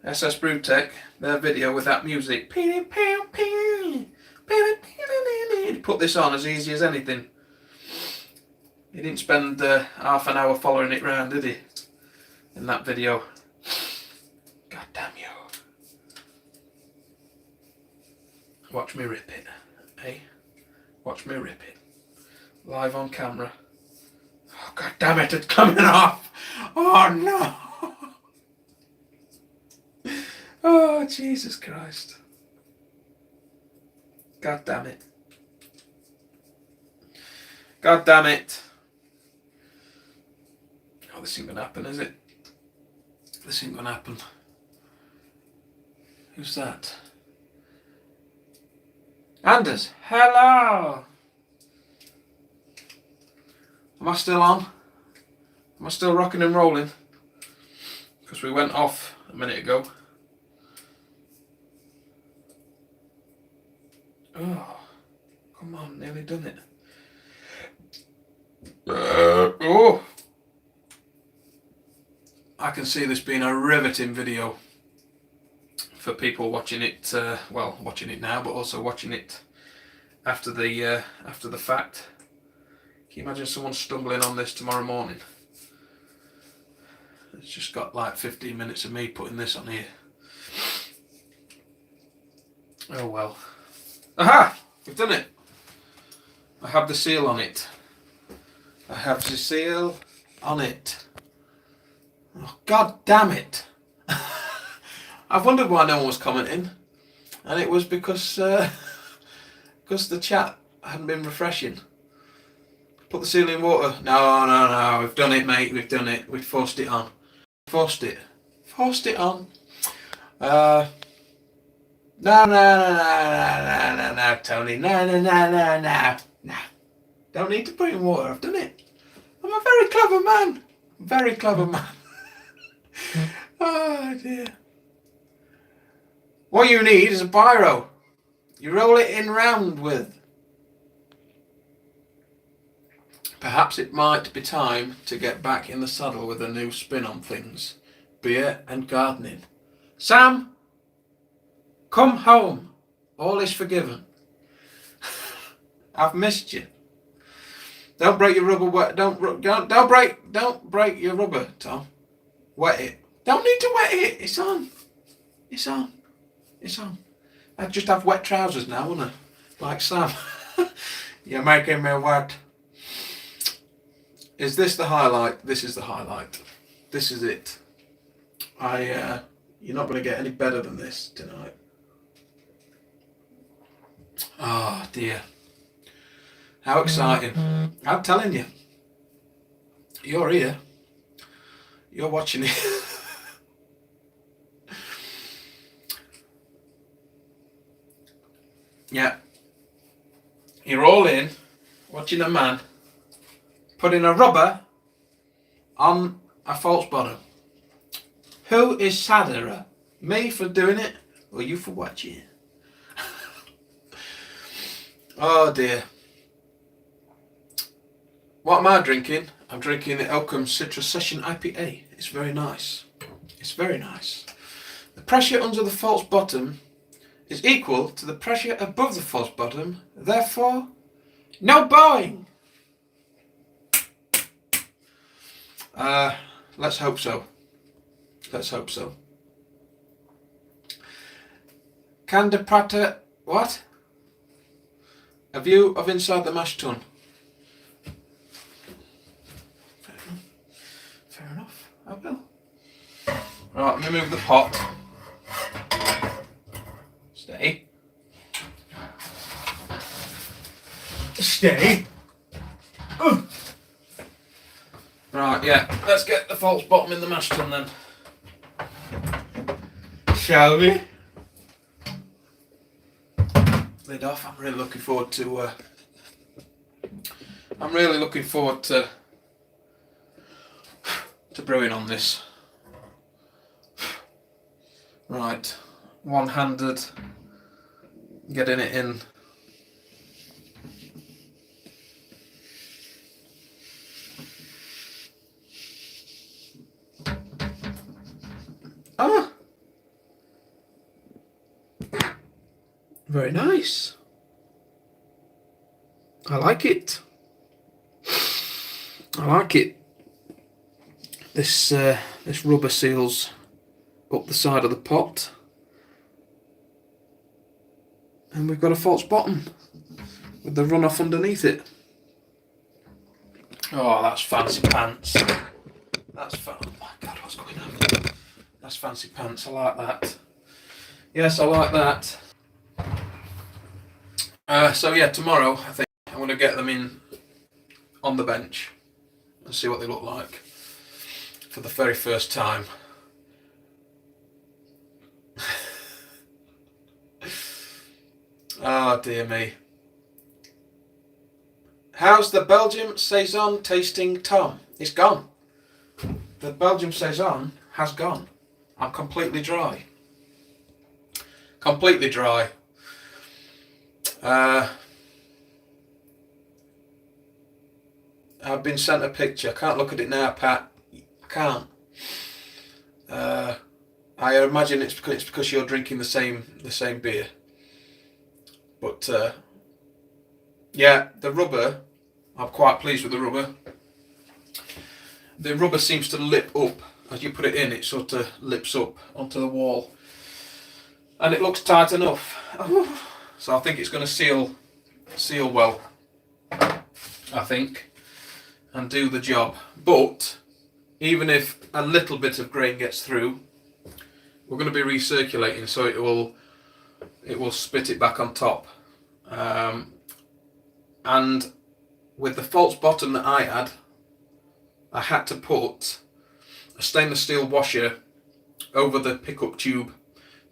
SS Brewtech, their video with that music, put this on as easy as anything. He didn't spend half an hour following it round, did he? In that video. God damn you. Watch me rip it. Hey? Watch me rip it. Live on camera. Oh, God damn it, it's coming off. Oh no. Oh, Jesus Christ. God damn it. God damn it. Oh, this ain't gonna happen, is it? This ain't gonna happen. Who's that? Anders, hello! Am I still on? Am I still rocking and rolling? Because we went off a minute ago. Oh, come on, nearly done it. Oh! I can see this being a riveting video for people watching it, well, watching it now, but also watching it after the fact. Can you imagine someone stumbling on this tomorrow morning? It's just got like 15 minutes of me putting this on here. Oh well. Aha! We've done it. I have the seal on it. I have the seal on it. Oh, God damn it. I've wondered why no one was commenting. And it was because the chat hadn't been refreshing. Put the seal in water. No. We've done it, mate. We've done it. We've forced it on. Forced it on. No, Tony. No. Don't need to put it in water. I've done it. I'm a very clever man. Very clever man. Oh dear. What you need is a pyro. You roll it in round with. Perhaps it might be time to get back in the saddle with a new spin on things. Beer and gardening. Sam, come home. All is forgiven. I've missed you. Don't break your rubber. Don't break your rubber, Tom. Wet it. Don't need to wet it. It's on. It's on. It's on. I'd just have wet trousers now, wouldn't I? Like Sam. You're making me wet. Is this the highlight? This is the highlight. This is it. You're not going to get any better than this tonight. Oh dear. How exciting. I'm telling you. You're here. You're watching it. Yeah. You're all in, watching a man putting a rubber on a false bottom. Who is sadder? Me for doing it, or you for watching it? Oh dear. What am I drinking? I'm drinking the Oakham Citrus Session IPA. It's very nice. It's very nice. The pressure under the false bottom is equal to the pressure above the false bottom. Therefore, no bowing. Let's hope so. Let's hope so. Canda Prata, what? A view of inside the mash tun. Fair enough. I will. Right, let me move the pot. Stay. Stay. Right, yeah. Let's get the false bottom in the mash tun then. Shall we? Lid off. I'm really looking forward to. I'm really looking forward to brewing on this. Right, one-handed, getting it in. Ah, very nice. I like it. I like it. This rubber seals up the side of the pot, and we've got a false bottom with the runoff underneath it. Oh, that's fancy pants. That's oh my God, what's going on? That's fancy pants. I like that. Yes, I like that. So yeah, tomorrow I think I'm going to get them in on the bench and see what they look like for the very first time. Oh dear me. How's the Belgium Saison tasting, Tom? It's gone. The Belgium Saison has gone. I'm completely dry. Completely dry. I've been sent a picture. I can't look at it now, Pat. I can't. I imagine it's because you're drinking the same beer. But yeah, the rubber, I'm quite pleased with the rubber. The rubber seems to lip up as you put it in. It sort of lips up onto the wall, and it looks tight enough. So I think it's going to seal well, I think, and do the job. But even if a little bit of grain gets through, we're going to be recirculating, so it will spit it back on top. And with the false bottom that I had to put a stainless steel washer over the pickup tube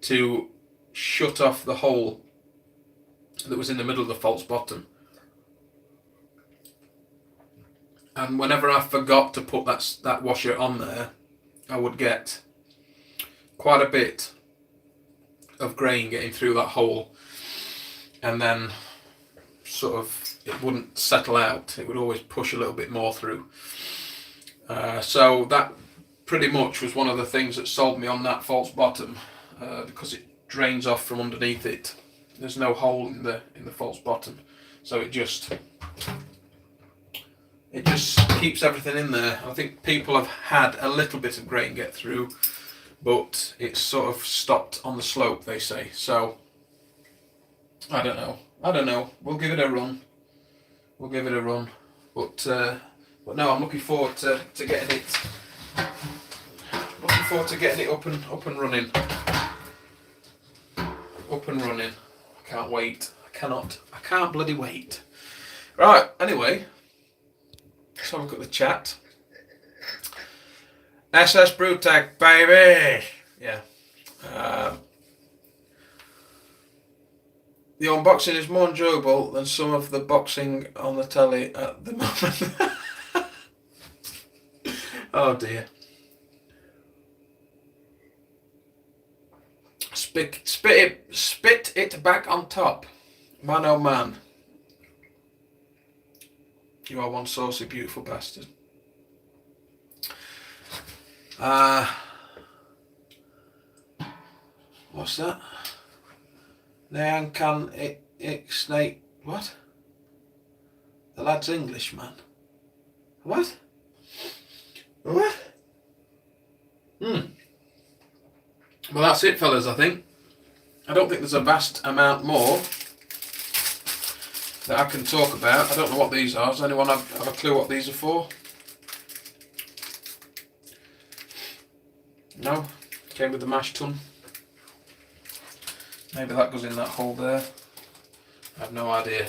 to shut off the hole that was in the middle of the false bottom. And whenever I forgot to put that washer on there, I would get quite a bit of grain getting through that hole, and then sort of it wouldn't settle out. It would always push a little bit more through. So that pretty much was one of the things that sold me on that false bottom, because it drains off from underneath it. There's no hole in the false bottom, so it just it just keeps everything in there. I think people have had a little bit of grain get through, but it's sort of stopped on the slope, they say. So I don't know. We'll give it a run. But no, I'm looking forward to getting it. Looking forward to getting it up and running. Up and running. I can't wait. I can't bloody wait. Right. Anyway, let's have a look at the chat. SS Brewtech, baby. Yeah. The unboxing is more enjoyable than some of the boxing on the telly at the moment. Oh dear. Spit it back on top. Man oh man. You are one saucy, beautiful bastard. What's that? Nan can it snake what? The lad's English, man. What? What? Well, that's it, fellas, I think. I don't think there's a vast amount more that I can talk about. I don't know what these are. Does anyone have a clue what these are for? No? Came with the mash tun. Maybe that goes in that hole there. I have no idea.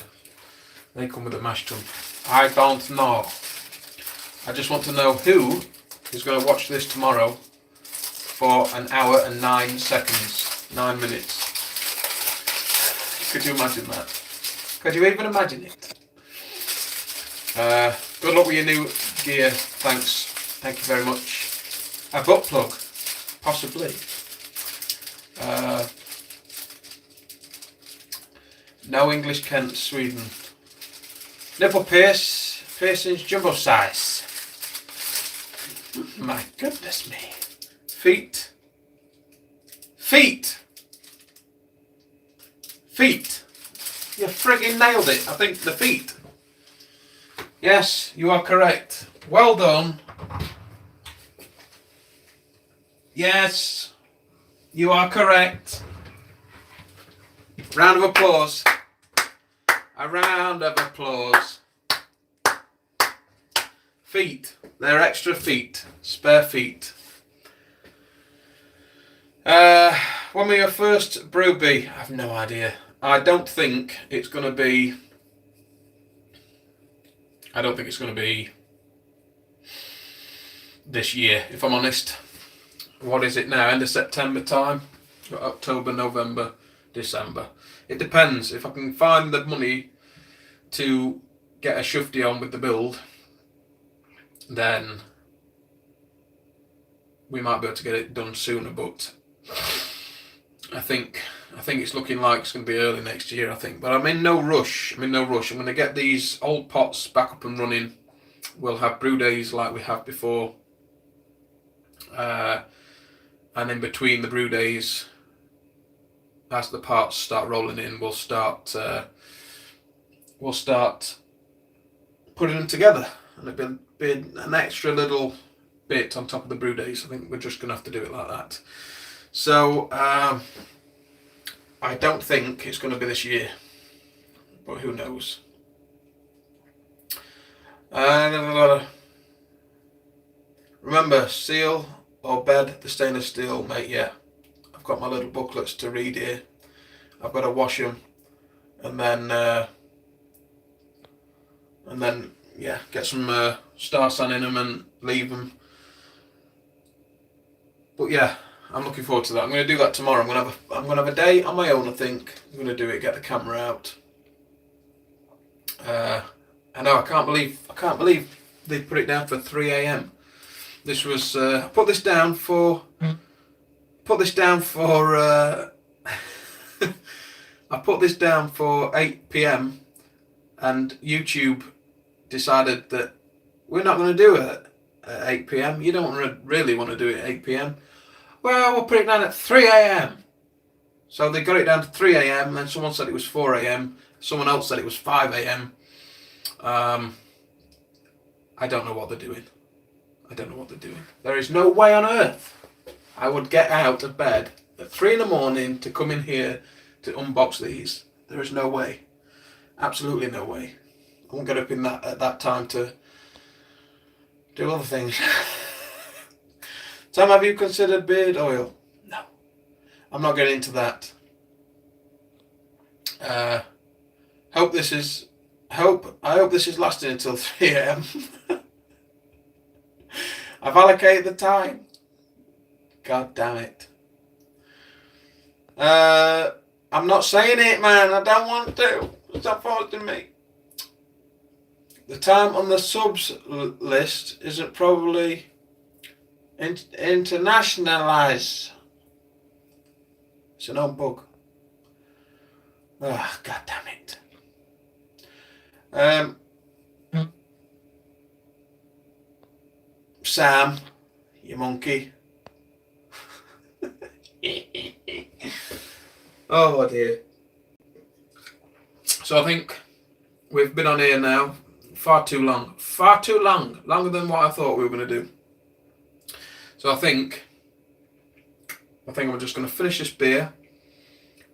They come with a mash tun. I don't know. I just want to know who is going to watch this tomorrow for an hour and 9 seconds. 9 minutes. Could you imagine that? Could you even imagine it? Good luck with your new gear. Thanks. Thank you very much. A butt plug. Possibly. No English Kent, Sweden. Nipple piercings jumbo size. My goodness me. Feet. You frigging nailed it. I think the feet. Yes, you are correct. Well done. Yes, you are correct. Round of applause. A round of applause. Feet. They're extra feet. Spare feet. When were your first brew be? I have no idea. I don't think it's going to be this year, if I'm honest. What is it now? End of September time? October, November, December. It depends. If I can find the money to get a shufty on with the build, then we might be able to get it done sooner, but I think it's looking like it's going to be early next year, I think. But I'm in no rush. I'm going to get these old pots back up and running. We'll have brew days like we have before. And in between the brew days, as the parts start rolling in, we'll start putting them together. And it'll be an extra little bit on top of the brew days. I think we're just going to have to do it like that. So, I don't think it's going to be this year, but who knows. Remember, seal or bed the stainless steel, mate. Yeah, I've got my little booklets to read here. I've got to wash them, and then yeah, get some star sand in them and leave them. But yeah, I'm looking forward to that. I'm going to do that tomorrow. I'm going to have a day on my own, I think. I'm going to do it, get the camera out. I know, I can't believe they put it down for 3 a.m. This was I put this down for I put this down for 8 p.m. and YouTube decided that we're not going to do it at 8 p.m. You don't really want to do it at 8 p.m. Well, we'll put it down at 3 a.m. So they got it down to 3 a.m. and then someone said it was 4 a.m. Someone else said it was 5 a.m. I don't know what they're doing. I don't know what they're doing. There is no way on earth I would get out of bed at 3 in the morning to come in here to unbox these. There is no way. Absolutely no way. I won't get up in that at that time to do other things. Tom, have you considered beard oil? No. I'm not getting into that. I hope this is lasting until 3 a.m. I've allocated the time. God damn it. I'm not saying it, man. I don't want to. Stop forcing me. The time on the subs list isn't probably internationalized. It's an old bug. Ah, God damn it. Sam, you monkey. Oh dear. So I think we've been on here now far too long. Longer than what I thought we were going to do. So I think I'm just going to finish this beer,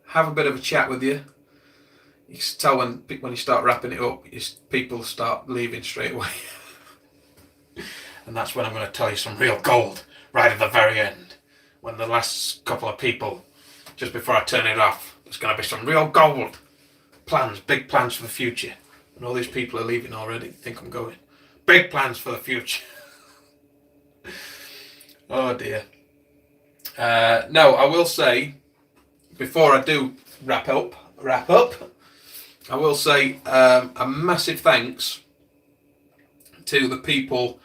have a bit of a chat with you. You can tell when you start wrapping it up, people start leaving straight away. And that's when I'm going to tell you some real gold right at the very end. When the last couple of people, just before I turn it off, there's going to be some real gold. Plans, big plans for the future. And all these people are leaving already. Think I'm going. Big plans for the future. Oh dear. No, I will say, before I do wrap up, I will say a massive thanks to the people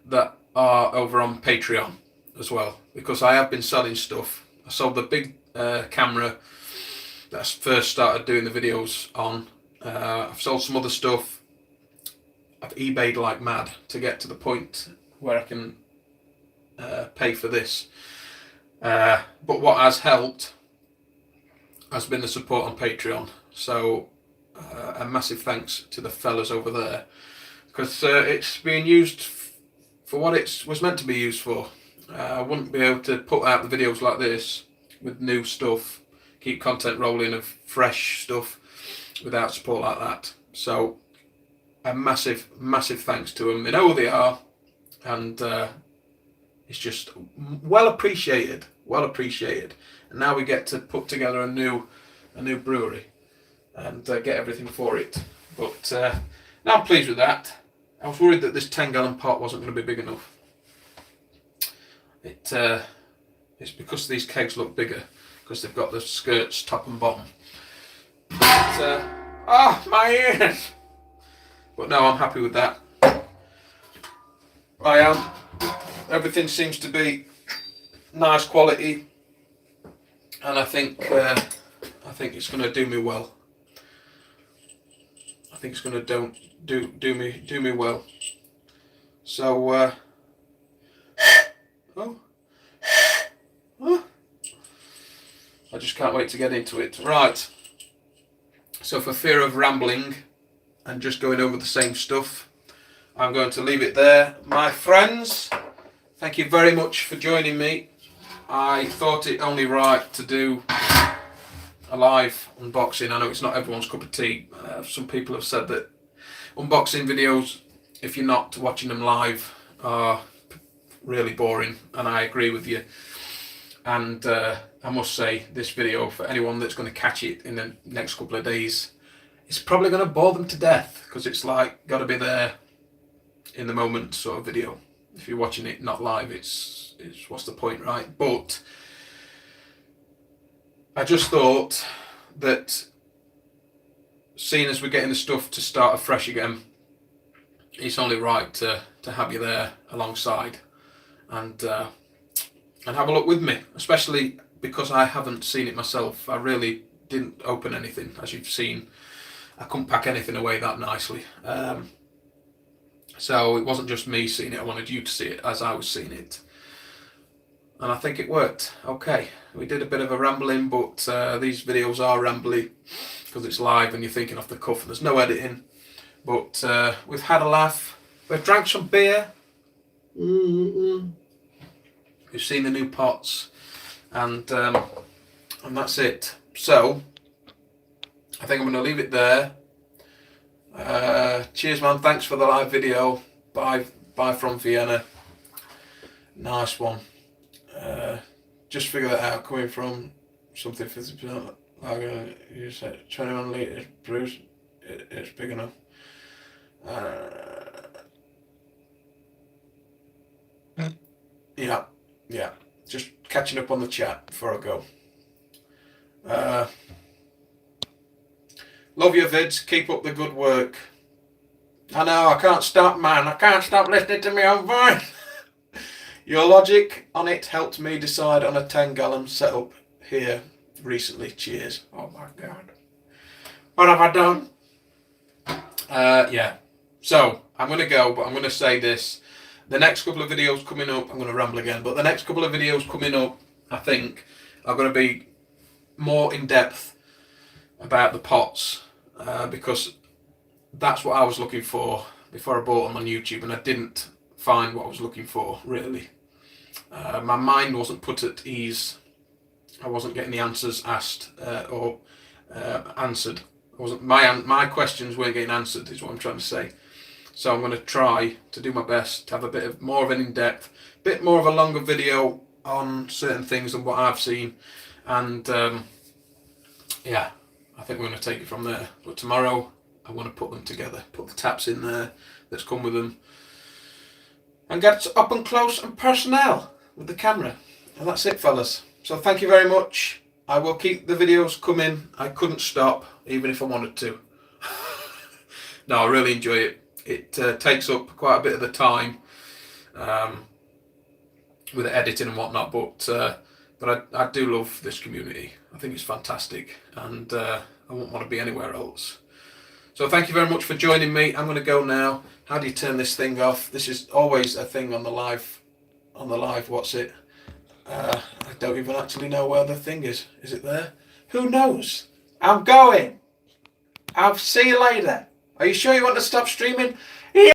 that are over on Patreon as well, because I have been selling stuff. I sold the big camera that I first started doing the videos on. I've sold some other stuff. I've eBayed like mad to get to the point where I can pay for this. But what has helped has been the support on Patreon. So a massive thanks to the fellas over there, because it's being used for what it was meant to be used for. I wouldn't be able to put out the videos like this with new stuff, keep content rolling of fresh stuff without support like that. So a massive thanks to them. They know who they are, and it's just well appreciated. And now we get to put together a new brewery and get everything for it. But now I'm pleased with that. I was worried that this 10-gallon pot wasn't going to be big enough. It's because these kegs look bigger, because they've got the skirts top and bottom. But, my ears! But no, I'm happy with that. I am. Everything seems to be nice quality, and I think it's going to do me well. I think it's going to do me well. So I just can't wait to get into it. Right. So for fear of rambling and just going over the same stuff, I'm going to leave it there. My friends, thank you very much for joining me. I thought it only right to do a live unboxing. I know it's not everyone's cup of tea. Some people have said that unboxing videos, if you're not watching them live, are really boring, and I agree with you. And I must say, this video, for anyone that's going to catch it in the next couple of days, it's probably going to bore them to death, because it's like got to be there in the moment sort of video. If you're watching it not live, it's what's the point, right? But I just thought that, seeing as we're getting the stuff to start afresh again, it's only right to have you there alongside and have a look with me, especially because I haven't seen it myself. I really didn't open anything, as you've seen. I couldn't pack anything away that nicely. So it wasn't just me seeing it, I wanted you to see it as I was seeing it. And I think it worked. Okay, we did a bit of a rambling, but these videos are rambly because it's live and you're thinking off the cuff and there's no editing. But we've had a laugh, We've drank some beer. We've seen the new pots, and that's it. So I think I'm going to leave it there. Cheers, man. Thanks for the live video. Bye from Vienna. Nice one. Just figure that out. Coming from something 50% lager, you said 21 litres brews. It's big enough. Yeah. Just catching up on the chat before I go. Love your vids. Keep up the good work. I know, I can't stop, man. I can't stop listening to my own voice. Your logic on it helped me decide on a 10-gallon setup here recently. Cheers. Oh my God. What have I done? Yeah. So, I'm going to go, but I'm going to say this. The next couple of videos coming up, I'm going to ramble again, but the next couple of videos coming up, I think, are going to be more in depth about the pots, because that's what I was looking for before I bought them on YouTube, and I didn't find what I was looking for, really. My mind wasn't put at ease. I wasn't getting the answers asked or answered. My questions weren't getting answered, is what I'm trying to say. So I'm going to try to do my best to have a bit more of an in-depth, bit more of a longer video on certain things than what I've seen. And yeah, I think we're going to take it from there. But tomorrow I want to put them together, put the taps in there that's come with them, and get up and close and personal with the camera. And that's it, fellas. So thank you very much. I will keep the videos coming. I couldn't stop, even if I wanted to. No, I really enjoy it. It takes up quite a bit of the time with the editing and whatnot, but I do love this community. I think it's fantastic, and I wouldn't want to be anywhere else. So thank you very much for joining me. I'm going to go now. How do you turn this thing off? This is always a thing on the live. What's it? I don't even actually know where the thing is. Is it there? Who knows? I'm going. I'll see you later. Are you sure you want to stop streaming?